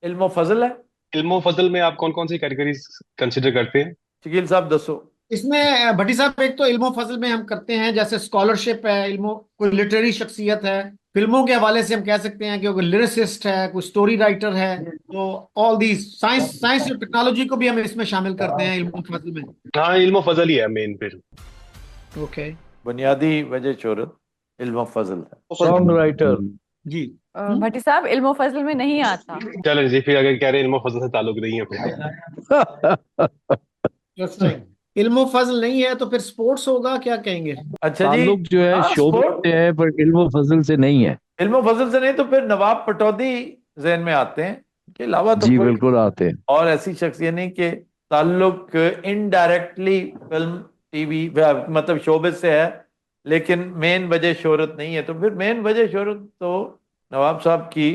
इल्मो फजल है? इल्मो फजल में आप कौन कौन सी कैटेगरीज कंसिडर करते हैं? शकील साहब दसो। इसमें भट्टी साहब, एक तो इल्मो फजल में हम करते हैं जैसे स्कॉलरशिप है, इल्मो कोई लिटरेरी शख्सियत है, फिल्मों के हवाले से हम कह सकते हैं कि कोई लिरिसिस्ट है, कोई स्टोरी राइटर है, तो ऑल दी साइंस और टेक्नोलॉजी को भी हम इसमें शामिल करते हैं इल्मो फजल में। हाँ, इल्मो फजल ही है मेन फिर। ओके। बुनियादी वजह शोहरत इल्मो फजल है। Song writer. जी। भट्टी साहब, इल्मो फजल में नहीं आता। चलो जी, फिर अगर कह रहे हैं इल्मो फजल से ताल्लुक नहीं है फिर। इंटरेस्टिंग। इल्मो फजल नहीं है तो फिर स्पोर्ट्स होगा, क्या कहेंगे? अच्छा जी, ताल्लुक जो है शोबिस स्पोर्ट से है, पर इल्मो फजल से नहीं है। इल्मो फजल से नहीं तो फिर नवाब पटौदी जहन में आते हैं, के अलावा तो जी कोई बिल्कुल आते हैं। और ऐसी शख्सियत नहीं कि ताल्लुक इनडायरेक्टली फिल्म टीवी मतलब शोबिस से है, लेकिन मेन वजह शोहरत नहीं है। तो फिर मेन वजह शोहरत तो नवाब साहब की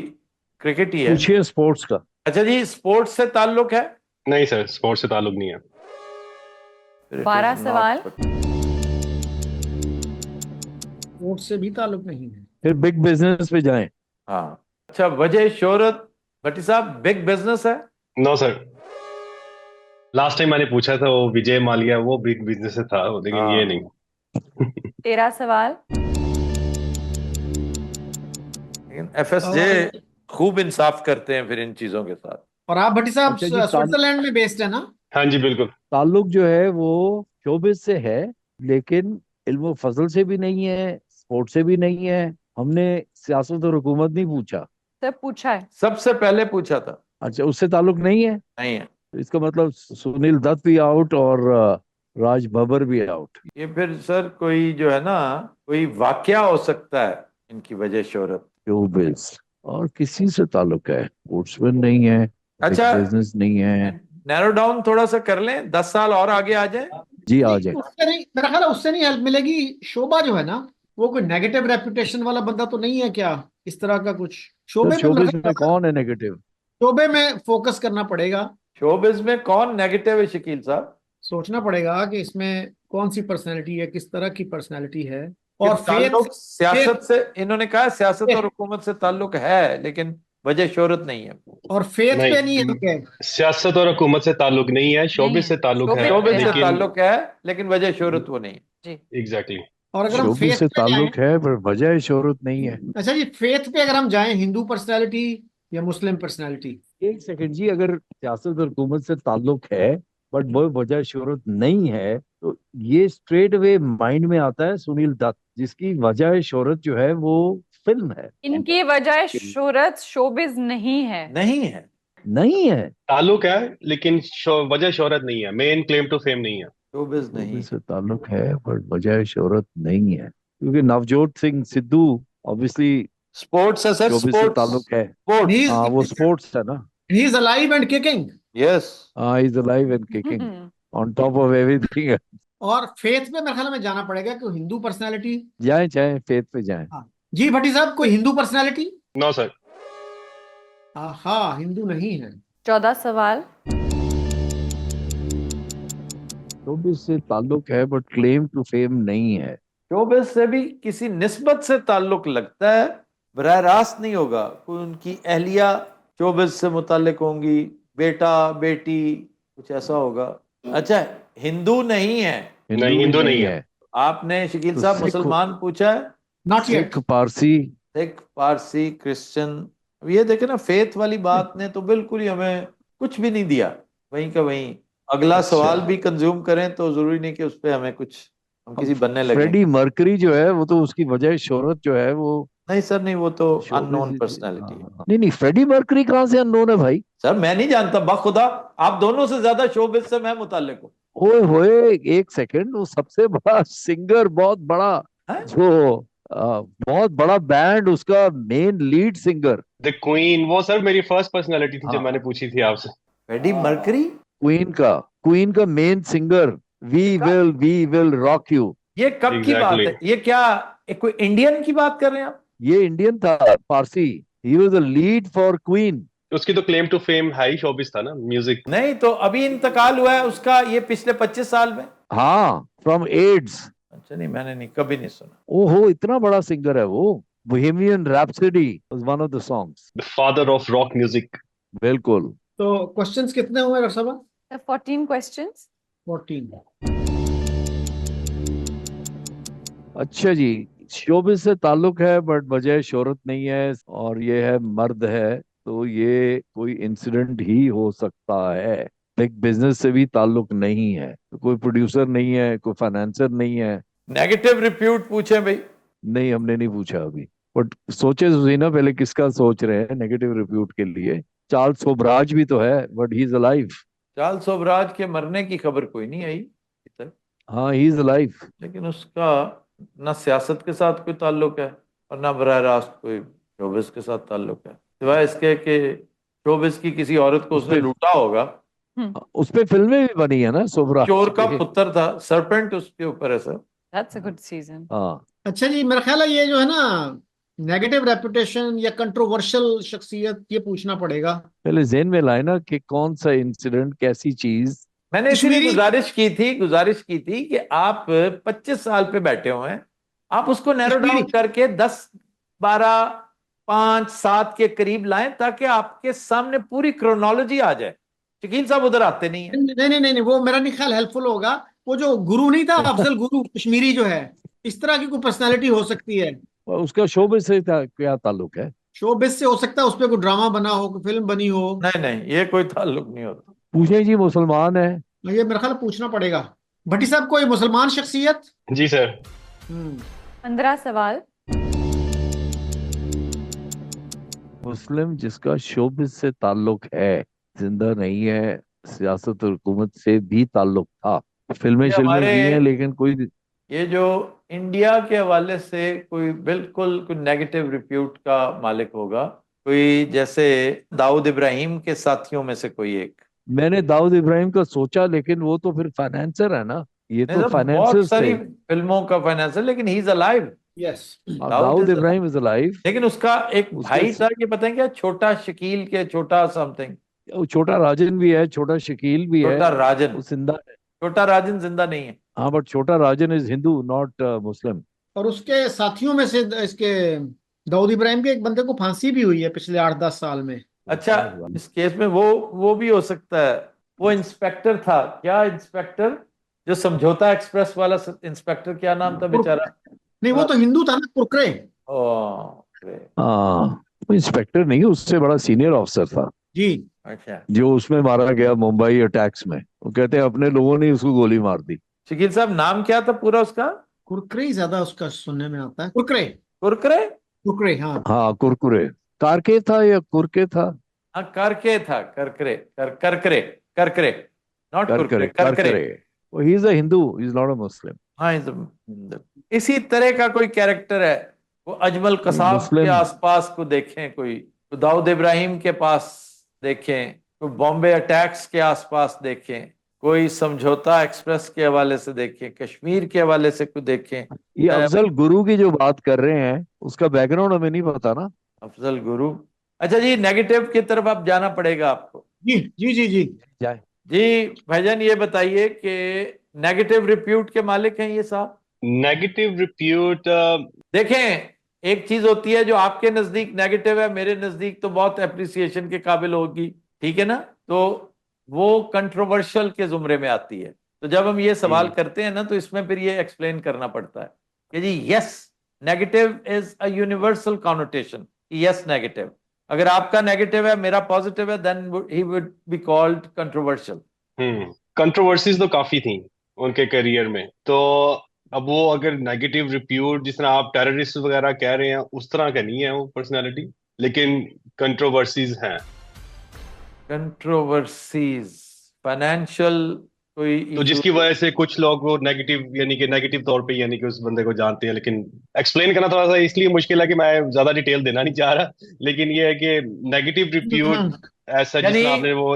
क्रिकेट ही है। पूछिए स्पोर्ट्स का। अच्छा जी, स्पोर्ट्स से ताल्लुक है? नहीं सर, स्पोर्ट्स से ताल्लुक नहीं है। 12 सवाल। स्पोर्ट्स से भी ताल्लुक नहीं है। फिर बिग बिजनेस पे जाएं। हाँ। अच्छा, वजह शोहरत भट्टी साहब बिग बिजनेस है? No sir. लास्ट टाइम मैंने पूछा था वो विजय माल्या, वो बिग बिजनेस से था, लेकिन ये हाँ। नहीं। 13 सवाल। लेकिन एफएसजे और खूब इंसाफ करते हैं फिर इन चीजों के साथ। और आप भट्टी साहब अच्छा जी, स्विट्जरलैंड में बेस्ड है ना? हाँ जी बिल्कुल। ताल्लुक जो है वो शोबिस से है, लेकिन इल्म फजल से भी नहीं है, स्पोर्ट से भी नहीं है। हमने सियासत और हुकूमत नहीं पूछा। सब पूछा है। सबसे पहले पूछा था। अच्छा, उससे ताल्लुक नहीं है। नहीं है। तो इसका मतलब सुनील दत्त भी आउट और राज बब्बर भी आउट। ये फिर सर कोई जो है ना, कोई वाकया हो सकता है इनकी वजह शोहरत। शोबिस और किसी से ताल्लुक है, स्पोर्ट्समैन नहीं है, अच्छा, बिजनेस नहीं है। नैरो डाउन थोड़ा सा कर लें, 10 साल और आगे आ जाए। जी आ नहीं, जाए। उससे नहीं, मेरा ख्याल है उससे नहीं हेल्प मिलेगी। शोभा जो है ना, वो कोई नेगेटिव रेपुटेशन वाला बंदा तो नहीं है क्या, इस तरह का कुछ? तो शोबे पे मेरा शोबिस ख्याल में कौन है नेगेटिव? शोबे में फोकस करना पड़ेगा। शोबिज में कौन नेगेटिव है शकील साहब? सोचना पड़ेगा कि इसमें कौन सी पर्सनैलिटी है, किस तरह की पर्सनैलिटी है। कि और ताल्लुक सियासत फेथ से, इन्होंने कहा सियासत और हुकूमत से ताल्लुक है, लेकिन वजह शोहरत नहीं है। और फेथ पे नहीं नहीं, है क्या? सियासत और हुकूमत से ताल्लुक नहीं है, नहीं शोबिस है, से ताल्लुक है, शोबिस शोबिज से हाँ। लेकिन ताल्लुक है, लेकिन वजह शोहरत वो नहीं है। जी। एग्जैक्टली। और अगर हम शोबिस फेथ से पे जाएं, ताल्लुक है पर वजह शोहरत नहीं है। अच्छा जी, फेथ पे अगर हम जाएं, हिंदू पर्सनैलिटी या मुस्लिम पर्सनैलिटी? एक सेकंड जी, अगर सियासत और हुकूमत से ताल्लुक है बट वो वजह शोहरत नहीं है, तो ये स्ट्रेट वे माइंड में आता है सुनील दत्त, जिसकी वजह शोहरत जो है वो फिल्म है। इनकी वजह शोहरत शोबिज नहीं है। नहीं है। नहीं है। ताल्लुक है, लेकिन वजह शोहरत नहीं है, मेन क्लेम टू फेम नहीं है। शोबिज नहीं। शोबिस से ताल्लुक है बट वजह शोहरत नहीं है, क्योंकि नवजोत सिंह सिद्धू ऑब्वियसली स्पोर्ट्स है सर, शोबिस से स्पोर्ट्स। ताल्लुक है। स्पोर्ट्स। हाँ, वो स्पोर्ट्स है ना। He is alive and kicking. Yes. हाँ, is alive and kicking on top of everything. और फेथ में मेरे ख्याल में जाना पड़ेगा कि हिंदू पर्सनैलिटी। जाए चाहे फेथ पे जाए। हाँ जी भट्टी साहब, कोई हिंदू पर्सनैलिटी? No sir. हाँ, हिंदू नहीं है। 14 सवाल। शोबिस से ताल्लुक है बट क्लेम टू फेम नहीं है। शोबिज से भी किसी निस्बत से ताल्लुक लगता है, बराह रास्त नहीं होगा। कोई उनकी अहलिया शोबिज से मुताल्लिक होंगी, बेटा बेटी, कुछ ऐसा होगा। अच्छा, हिंदू नहीं है। नहीं, हिंदू नहीं है। आपने शकील तो साहब सिख मुसलमान पूछा है। Not yet. Sikh, Parsi. Sikh, Parsi, Christian. अब ये देखे ना, फेथ वाली बात ने तो बिल्कुल ही हमें कुछ भी नहीं दिया, वहीं का वहीं। अगला अच्छा। सवाल भी कंज्यूम करें तो जरूरी नहीं कि उस पे हमें कुछ, हम किसी बनने लगे। फ्रेडी मर्करी जो है वो तो उसकी वजह शोहरत जो है वो नहीं सर, नहीं, वो तो अननोन शोबिस। पर्सनैलिटी है। नहीं नहीं, फ्रेडी मर्करी कहाँ से अननोन है भाई? सर मैं नहीं जानता, बखुदा आप दोनों से ज्यादा शोबिज से मैं मुताल्लिक हूँ। ओए होए, एक सेकंड, वो सबसे बड़ा सिंगर, बहुत बड़ा, हैं? जो बहुत बड़ा बैंड, उसका main lead singer. The Queen, वो सर मेरी फर्स्ट पर्सनालिटी थी जब हाँ, मैंने पूछी थी आपसे। Freddie Mercury. क्वीन का main singer. We will rock you. ये कब की बात एग्जैक्टली। है? ये क्या कोई इंडियन की बात कर रहे हैं आप? ये इंडियन था, Parsi. He was the lead for Queen. उसकी तो क्लेम टू फेम हाई शोबिस था ना, म्यूजिक। नहीं तो अभी इंतकाल हुआ है उसका, ये पिछले 25 साल में। हाँ, फ्रॉम एड्स। अच्छा, नहीं, मैंने नहीं, कभी नहीं सुना। ओहो, इतना बड़ा सिंगर है वो। Bohemian rhapsody was one of the songs. The father of rock music. बिल्कुल। तो क्वेश्चंस कितने हुए डॉक्टर साहब? 14 क्वेश्चंस। 14। अच्छा जी, शोबिस से ताल्लुक है बट वजह शोहरत नहीं है, और ये है मर्द है, तो ये कोई इंसिडेंट ही हो सकता है। बिग बिजनेस से भी ताल्लुक नहीं है, तो कोई प्रोड्यूसर नहीं है, कोई फाइनेंसर नहीं है। नेगेटिव रिप्यूट पूछे भाई। नहीं, हमने नहीं पूछा अभी, बट सोचे तो सही ना पहले किसका सोच रहे हैं नेगेटिव रिप्यूट के लिए। चार्ल्स सोबराज भी तो है but he is alive. Charles Sobhraj के मरने की खबर कोई नहीं आई अभी तक, हाँ, ही इज अलाइव। लेकिन उसका ना सियासत के साथ कोई ताल्लुक है और ना बराह रास्त कोई शोबिस के साथ ताल्लुक है, सिवाय इसके कि शोबिस की किसी औरत को उसने लूटा होगा। उस पे फिल्में भी बनी है ना, सोबराज चोर का पे। पुत्र था, सरपेंट उसके ऊपर है sir. That's a good season. हाँ। अच्छा जी, मेरा ख्याल है ये जो है ना, नेगेटिव रेपुटेशन या कंट्रोवर्शियल शख्सियत, ये पूछना पड़ेगा। पहले जेन में लाए ना कि कौन सा इंसिडेंट, कैसी चीज। मैंने इसीलिए कश्मीरी। गुजारिश की थी कि आप 25 साल पे बैठे हुए हैं, आप उसको नैरो डाउन कश्मीरी। करके 10, 12, 5, 7 के करीब लाएं, ताकि आपके सामने पूरी क्रोनोलॉजी आ जाए। शकील साहब उधर आते नहीं है। नहीं नहीं नहीं नहीं, वो मेरा नहीं ख्याल हेल्पफुल होगा। वो जो गुरु नहीं था, अफजल गुरु कश्मीरी जो है, इस तरह की कोई पर्सनालिटी हो सकती है। और उसका शोबिस से क्या ताल्लुक है? शोबिस से हो सकता है, उस पर कोई ड्रामा बना हो, कोई फिल्म बनी हो। नहीं नहीं, ये कोई ताल्लुक नहीं होता। पूछे जी, मुसलमान है? ये मेरा ख्याल पूछना पड़ेगा। भट्टी साहब, कोई मुसलमान शख्सियत? जी सर। 15 सवाल। मुस्लिम जिसका शोबिस से ताल्लुक है, जिंदा नहीं है, सियासत और हुकूमत से भी ताल्लुक था, फिल्में ये शिल्में हमारे की हैं, लेकिन कोई ये जो इंडिया के हवाले से कोई बिल्कुल कोई नेगेटिव रिप्यूट का मालिक होगा, कोई जैसे दाऊद इब्राहिम के साथियों में से कोई एक। मैंने दाऊद इब्राहिम का सोचा, लेकिन वो तो फिर फाइनेंसर है ना, ये नहीं तो सर, बहुत फाइनेंसर्स थे। सारी फिल्मों का फाइनेंसर, लेकिन he is alive. Yes. Dawood Ibrahim is alive. लेकिन उसका एक भाई उसके था, ये पता है क्या, छोटा शकील के छोटा समथिंग। छोटा राजन भी है, छोटा शकील भी है, छोटा राजन, वो जिंदा है। छोटा राजन जिंदा नहीं है। हाँ, बट छोटा राजन इज हिंदू, नॉट मुस्लिम। और उसके साथियों में से इसके दाऊद इब्राहिम के एक बंदे को फांसी भी हुई है पिछले 8-10 साल में। अच्छा, इस केस में वो भी हो सकता है। वो इंस्पेक्टर था क्या, इंस्पेक्टर जो समझौता एक्सप्रेस वाला इंस्पेक्टर, क्या नाम था बेचारा? नहीं, वो तो हिंदू था ना, कुरकरे। हाँ, वो इंस्पेक्टर नहीं, उससे बड़ा सीनियर ऑफिसर था जी। अच्छा, जो उसमें मारा गया मुंबई अटैक्स में। वो कहते हैं अपने लोगों ने उसको गोली मार दी। शकील साहब नाम क्या था पूरा उसका? कुरकरे ही ज्यादा उसका सुनने में आता है। कुरकरे। कुरकुरे। कुरकरे, हाँ। हाँ, कुरकुरे। कारके था या कुरके था? हाँ, करके था, Karkare, Karkare, Karkare, not Kurkure, Karkare, Karkare. Karkare. He is a Hindu, he is not a Muslim. हाँ, इसी तरह का कोई कैरेक्टर है। वो अजमल कसाब के मुस्लिम। आसपास को देखें, कोई तो दाऊद इब्राहिम के पास देखें, कोई बॉम्बे अटैक्स के आसपास देखें, कोई समझौता एक्सप्रेस के हवाले से देखें, कश्मीर के हवाले से कोई देखें। ये अफजल गुरु की जो बात कर रहे हैं, उसका बैकग्राउंड हमें नहीं पता ना। अफजल गुरु। अच्छा जी, नेगेटिव की तरफ आप जाना पड़ेगा आपको। जी जी जी जी। जाए। जी भाईजान, ये बताइए कि नेगेटिव रिप्यूट के मालिक हैं ये साहब? Negative repute. देखें, एक चीज होती है जो आपके नजदीक नेगेटिव है, मेरे नजदीक तो बहुत एप्रिसिएशन के काबिल होगी, ठीक है ना? तो वो कंट्रोवर्शियल के जुमरे में आती है। तो जब हम ये सवाल करते हैं ना, तो इसमें फिर ये एक्सप्लेन करना पड़ता है कि जी yes, negative is a universal connotation. Yes, negative. अगर आपका नेगेटिव है, मेरा पॉजिटिव है, then he would be called controversial. Controversies तो काफी थी उनके करियर में। तो अब वो अगर नेगेटिव रिप्यूट, जिस तरह आप टेररिस्ट वगैरह कह रहे हैं, उस तरह का नहीं है वो पर्सनालिटी, लेकिन कंट्रोवर्सीज हैं। कंट्रोवर्सीज, फाइनेंशियल कोई तो issue? जिसकी वजह से कुछ लोग वो नेगेटिव, यानी कि नेगेटिव तौर पे, यानी कि उस बंदे को जानते हैं। लेकिन एक्सप्लेन करना थोड़ा सा इसलिए मुश्किल है कि मैं ज्यादा डिटेल देना नहीं चाह रहा, लेकिन ये है कि नेगेटिव रिप्यूट ऐसा, जिस यानी तरह आपने वो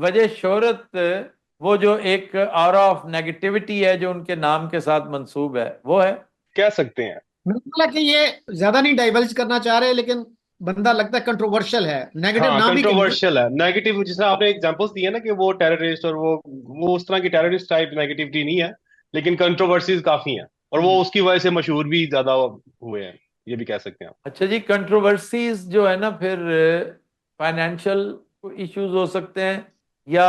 वजह शोहरत, वो जो एक ऑरा ऑफ नेगेटिविटी है जो उनके नाम के साथ मंसूब है, वो है। कह सकते हैं। हालांकि ये ज्यादा नहीं डाइवर्ज करना चाह रहे, लेकिन बंदा लगता है कंट्रोवर्शियल है। नेगेटिव हाँ, नाम ही कंट्रोवर्शियल है। नेगेटिव, जिस तरह आपने एग्जांपल्स दिए ना कि वो टेररिस्ट, और वो उस तरह की टेररिस्ट टाइप नेगेटिविटी नहीं है, लेकिन कंट्रोवर्सीज काफी हैं, और वो उसकी वजह से मशहूर भी ज्यादा हुए हैं, ये भी कह सकते हैं आप। अच्छा जी, कंट्रोवर्सीज जो है ना, फिर फाइनेंशियल इश्यूज हो सकते हैं, या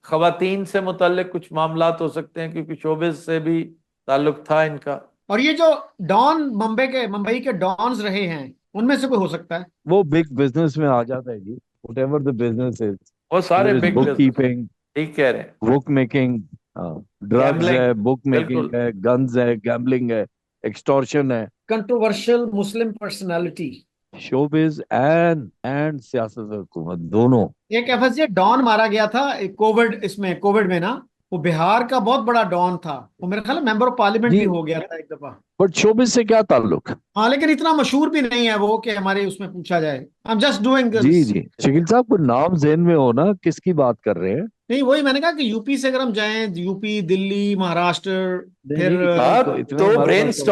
खवातीन से मुतल्लिक कुछ मामलात हो सकते हैं, क्योंकि शोबिज से भी ताल्लुक था इनका। और ये जो डॉन मुंबई के डॉन्स रहे हैं, उनमें से कोई हो सकता है। वो बिग बिजनेस में आ जाता है जी, व्हाटएवर द बिजनेस इज। वो सारे बिग बुक कीपिंग, ठीक कह रहे हैं। बुक मेकिंग, ड्रग्स Gambling, है, बुक मेकिंग बिल्कुल। है, गन्स है, गैम्बलिंग है, एक्सटॉर्शन है। Controversial Muslim personality. Showbiz and सियासत और हुकूमत दोनों। एक एफएसजे डॉन मारा गया था कोविड में ना, वो बिहार का बहुत बड़ा डॉन था। वो मेरे ख्याल में मेंबर ऑफ पार्लियामेंट जी। भी हो गया था एक दफा। बट शोबिज से क्या ताल्लुक? हाँ, लेकिन इतना मशहूर भी नहीं है वो कि हमारे उसमें पूछा जाए। आई एम जस्ट डूइंग जी जी, शकील साहब को नाम ज़हन में हो ना, किसकी बात कर रहे हैं? नहीं, वही मैंने कहा कि यूपी से अगर हम जाएं, यूपी, दिल्ली, महाराष्ट्र, फिर इतना तो हमारे पास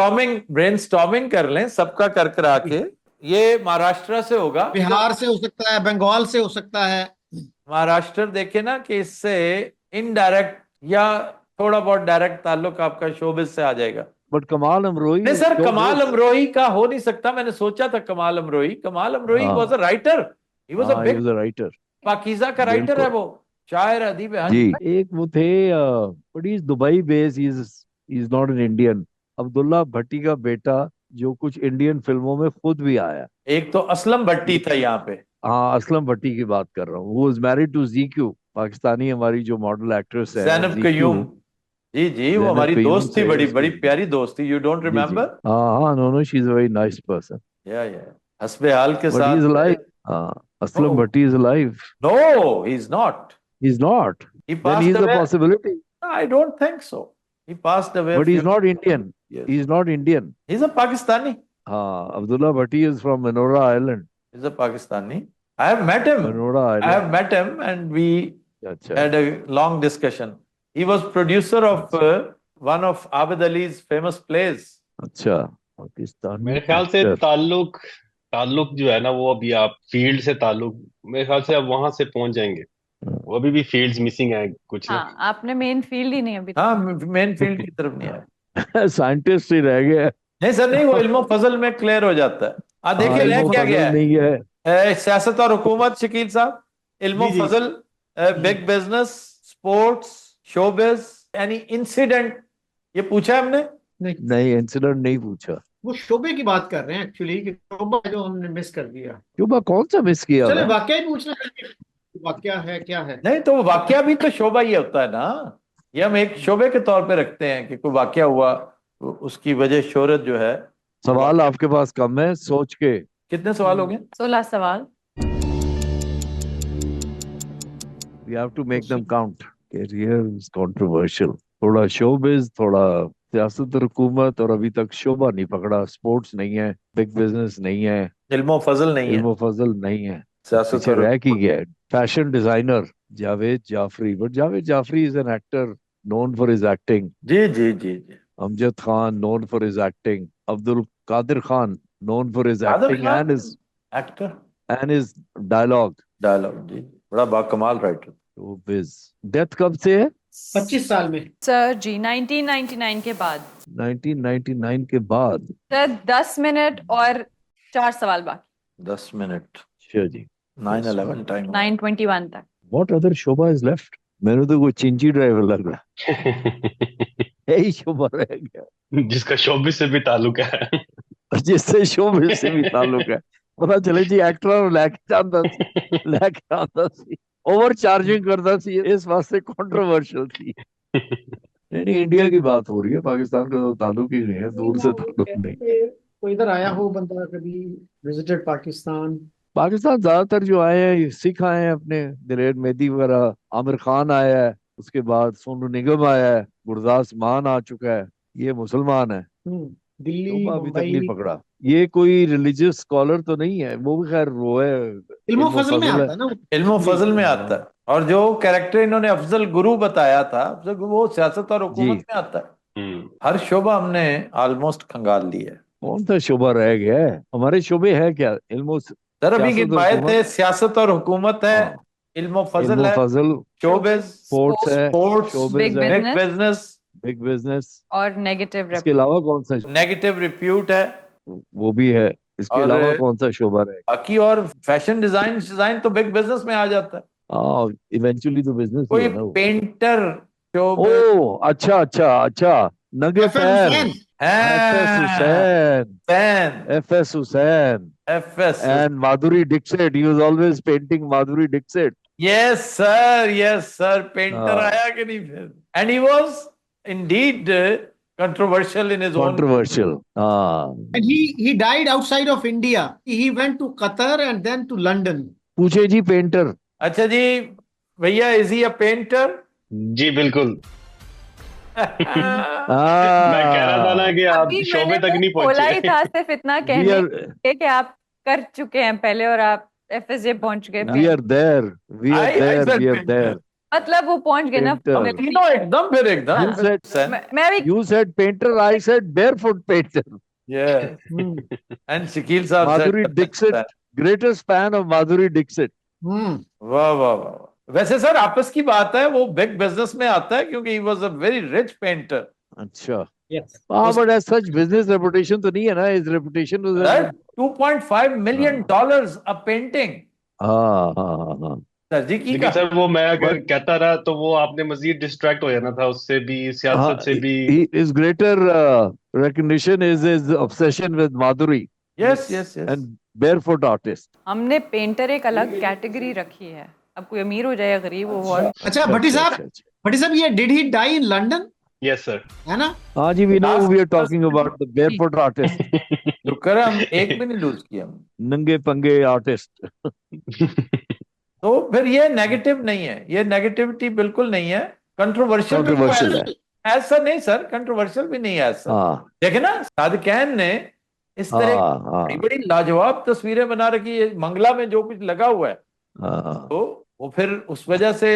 ब्रेनस्टॉर्मिंग कर लें सबका कर करा के। ये महाराष्ट्र से होगा, बिहार से हो सकता है, बंगाल से हो सकता है। महाराष्ट्र देखे ना कि इससे इनडायरेक्ट या थोड़ा बहुत डायरेक्ट ताल्लुक आपका शोबिज से आ जाएगा। बट कमाल अमरोही, नहीं सर, कमाल अमरोही का हो नहीं सकता। मैंने सोचा था कमाल अमरोही हाँ। Was a writer, he was a big writer. Pakeezah का राइटर है वो। शायर अदीब है, हाँ जी। जी। एक वो थे, but is Dubai base, is not an Indian. Abdullah Bhatti का बेटा, जो कुछ इंडियन फिल्मों में खुद भी आया। एक तो असलम भट्टी था यहाँ पे। हाँ, असलम भट्टी की बात कर रहा हूँ। वो is married to GQ, Pakistani हमारी जो मॉडल एक्ट्रेस है जैनब जीक्यू। कयूम। जी जी, वो जैनब हमारी कयूम दोस्त थी, से बड़ी उसकी। बड़ी प्यारी दोस्त थी। यू डोंट जी जी। रिमेम्बर? हाँ हाँ, no no, she is a very nice person. या हस्बे हाल के बट ही इज साथ। अलाइव। हाँ, Aslam Bhatti is alive. No, he is not. He is not. He then he passed is a away. Possibility. No, I don't think so. He passed away a but he few is not Indian. years. He is not Indian. He's a Pakistani. हाँ, Abdullah Bhatti is from Manora island. He's a Pakistani. I have met him. Manora I have island. met him, and we अच्छा had a long discussion. He was producer of one of Abid Ali's famous plays. अच्छा। पाकिस्तानी मेरे ख्याल से एक्टर। ताल्लुक ताल्लुक जो है ना, वो अभी आप फील्ड से ताल्लुक, मेरे ख्याल से अब वहां से पहुंच जाएंगे। वो अभी भी फील्ड्स मिसिंग है कुछ ना। हाँ, आपने मेन फील्ड ही नहीं अभी हाँ, तक। मेन फील्ड की तरफ नहीं आया। साइंटिस्ट ही रह गया। नहीं सर, नहीं, वो इल्मो फजल में क्लियर हो जाता है। देखिए हाँ, रह इल्मो क्या फजल गया नहीं है। है। सियासत और हुकूमत, शकील साहब, इल्मो जी जी। फजल, big business, sports, showbiz, any incident, ये पूछा है हमने। नहीं, नहीं, इंसिडेंट नहीं पूछा। वो शोबे की बात कर रहे हैं एक्चुअली, कि शोबा जो हमने मिस कर दिया। क्यों, कौन सा मिस किया चले मैं? वाकया ही पूछना है, वाकया है क्या है। नहीं तो वो वाकया भी तो शोभा ही होता है ना। ये हम एक शोबे के तौर पे रखते हैं कि कोई वाकया हुआ, तो उसकी वजह शोहरत जो है। सवाल आपके पास कम है, सोच के। कितने सवाल हो गए? 16 सवाल। We have to make them count. Career is controversial. थोड़ा शोबिज, थोड़ा सियासत और हुकूमत, और अभी तक शोबा नहीं पकड़ा। स्पोर्ट्स नहीं है, बिग बिजनेस नहीं है, इल्मो फजल नहीं है, इल्मो फजल नहीं है। सियासत पीछे और रह की गया है। Fashion designer Javed Jafri, but Javed Jafri is an actor known for his acting. जी जी जी जी। Amjad Khan known for his acting. Abdul Qadir Khan known for his Qadir acting Khan actor, and his dialogue. Dialogue, जी, बड़ा बाकमाल राइटर। तो बिज डेथ कब से है? 25 साल में। सर जी 1999 के बाद। 1999 के बाद। सर 10 मिनट और 4 सवाल बाकी। 10 मिनट। अच्छा जी। 9/11 टाइम। 9:21 तक। What other Shobha is left? मैंने तो कोई चिंची ड्राइवर लग रहा है। यही शोभा रह गया जिसका शोबिस से भी ताल्लुक है। जिससे शोभा से भी ताल्लुक है। पता चले जी एक्टर लैके आंदा सी ओवर चार्जिंग करता सी, इस वास्ते कंट्रोवर्शियल थी। नहीं, इंडिया की बात हो रही है, पाकिस्तान का तो ताल्लुक ही नहीं है, दूर से ताल्लुक नहीं। कोई इधर आया हो बंदा कभी, विजिटेड पाकिस्तान? पाकिस्तान ज्यादातर जो आए हैं सिख आए हैं, अपने दिलेर मेहदी वगैरह, आमिर खान आया है, उसके बाद सोनू निगम आया है, गुरदास मान आ चुका है, ये मुसलमान है। दिल्ली, शोभा अभी तक मुंबई। नहीं पकड़ा। ये कोई रिलीजियस स्कॉलर तो नहीं है, वो भी खैर वो है, इल्मो फजल में फजल आता है ना वो? इल्मो फजल में आता है। और जो कैरेक्टर इन्होंने अफजल गुरु बताया था, अफजल गुरु, वो सियासत और हुकूमत में आता है। हर शोबा हमने ऑलमोस्ट खंगाल लिया है। कौन सा शोभा रह गया है? हमारे शोबे है क्या? इल्मो सर अभी सियासत और गिनवाए थे, हुकूमत। सियासत और हुकूमत है, हाँ, इल्मो फजल इल्मो है, फजल, शोबिज, स्पोर्ट्स है, स्पोर्ट्स, शोबिज Big है, बिग बिजनेस, बिग बिजनेस। और नेगेटिव इसके अलावा कौन सा? नेगेटिव रिप्यूट है। वो भी है। इसके और अलावा कौन सा शोभा रहे? बाकी और फैशन डिजाइन तो बिग बिजनेस में आ जाता है। हाँ, इवेंचुअली तो बिजनेस ही कोई है ना वो। पेंटर, शोबिज ओ अच्छा अच्छा अच्छा, नगे एफएस पैर। Hussain. FS Hussain. Fan, FS Hussain FS, and Madhuri Dixit. He was always painting Madhuri Dixit. Yes sir, painter हाँ, आया कि नहीं फिर? And he was Indeed controversial in his own. controversial. हाँ, And he died outside of India. He went to Qatar and then to London. पूछे जी पेंटर। अच्छा जी भैया, इज ही अ पेंटर? जी बिल्कुल। मैं कह रहा था ना कि आप अभी शोबे मैंने तक तो नहीं खोला ही पहुंचे। था सिर्फ इतना We कहने are के कि आप कर चुके हैं पहले और आप एफएसजे पहुंच गए। we are there. We are I there. said We are painter. there. मतलब वो पहुंच गए ना। Painter. हम तीनों एकदम फिर एकदम। You said मैं भी you said painter. I said barefoot painter. yes, and Shakeel साहब Madhuri said Dixit. Greatest fan of Madhuri Dixit. वाह वाह वाह। वैसे सर आपस की बात है, वो बिग बिजनेस में आता है क्योंकि he was a very rich painter. अच्छा। Yes. हाँ, but as such business reputation तो नहीं है ना, his reputation was Right? $2.5 million a painting. हाँ हाँ हाँ हाँ। नजदीकी लेकिन का सर वो मैं अगर कहता रहा तो वो आपने मजीद डिस्ट्रैक्ट हो जाना था, उससे भी, हाँ, सियासत से भी। his greater recognition is his obsession with Madhuri yes yes yes and barefoot artist. हमने पेंटर एक अलग कैटेगरी रखी है, अब कोई अमीर हो जाए या गरीब हो और अच्छा भट्टी अच्छा, साहब, अच्छा। भट्टी साहब, ये did he die in London, yes sir. है ना? हाँ जी, we know we are talking about the barefoot artist, शुक्र है हम एक भी नहीं लूज किया। नंगे पंगे आर्टिस्ट। तो फिर ये नेगेटिव नहीं है, ये नेगेटिविटी बिल्कुल नहीं है, कंट्रोवर्शियल Controversial है। ऐसा नहीं सर, कंट्रोवर्शियल भी नहीं है ऐसा। हाँ देखे ना सादिकैन ने इस तरह हाँ की हाँ बड़ी बड़ी लाजवाब तस्वीरें बना रखी है, मंगला में जो कुछ लगा हुआ है, हाँ। तो वो फिर उस वजह से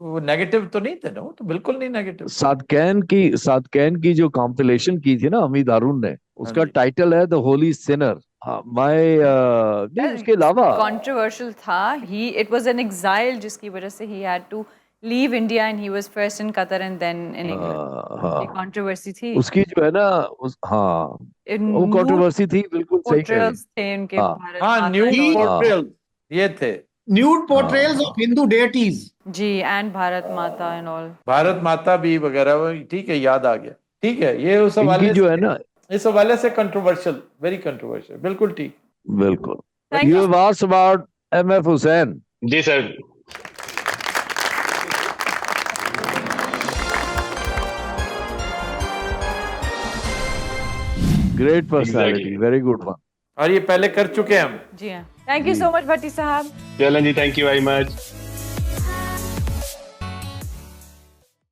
वो नेगेटिव तो नहीं थे ना, वो तो बिल्कुल नहीं नेगेटिव। सादकैन की जो कॉम्पिलेशन की थी ना हमीद हारून ने, उसका हाँ जी। टाइटल है द होली सिनर। माय नहीं, उसके अलावा कंट्रोवर्शियल था ही, इट वाज एन एग्जाइल जिसकी वजह से he had to leave India and he was first in Qatar and then in England. ये कंट्रोवर्सी थी उसकी जो है ना हाँ, वो कंट्रोवर्सी थी, बिल्कुल सही कह रही पोर्ट्रेल्स थे उनके हाँ। भारत हाँ माता न्यूड और- पोर्ट्रेल ये थे, nude portrayals of Hindu deities. जी, and Bharat Mata and all. Bharat माता भी वगैरह, वो ठीक है, याद आ गया, ठीक है, ये उस हवाले इनकी जो है से, ना, इस हवाले से कंट्रोवर्शियल, वेरी कंट्रोवर्शियल, बिल्कुल ठीक। बिल्कुल। Thank You you. have asked about MF Hussain. जी sir. Great personality, Exactly. very good one. और ये पहले कर चुके हैं हम। जी हाँ, थैंक यू सो मच भट्टी साहब। चलन जी, थैंक यू वेरी मच।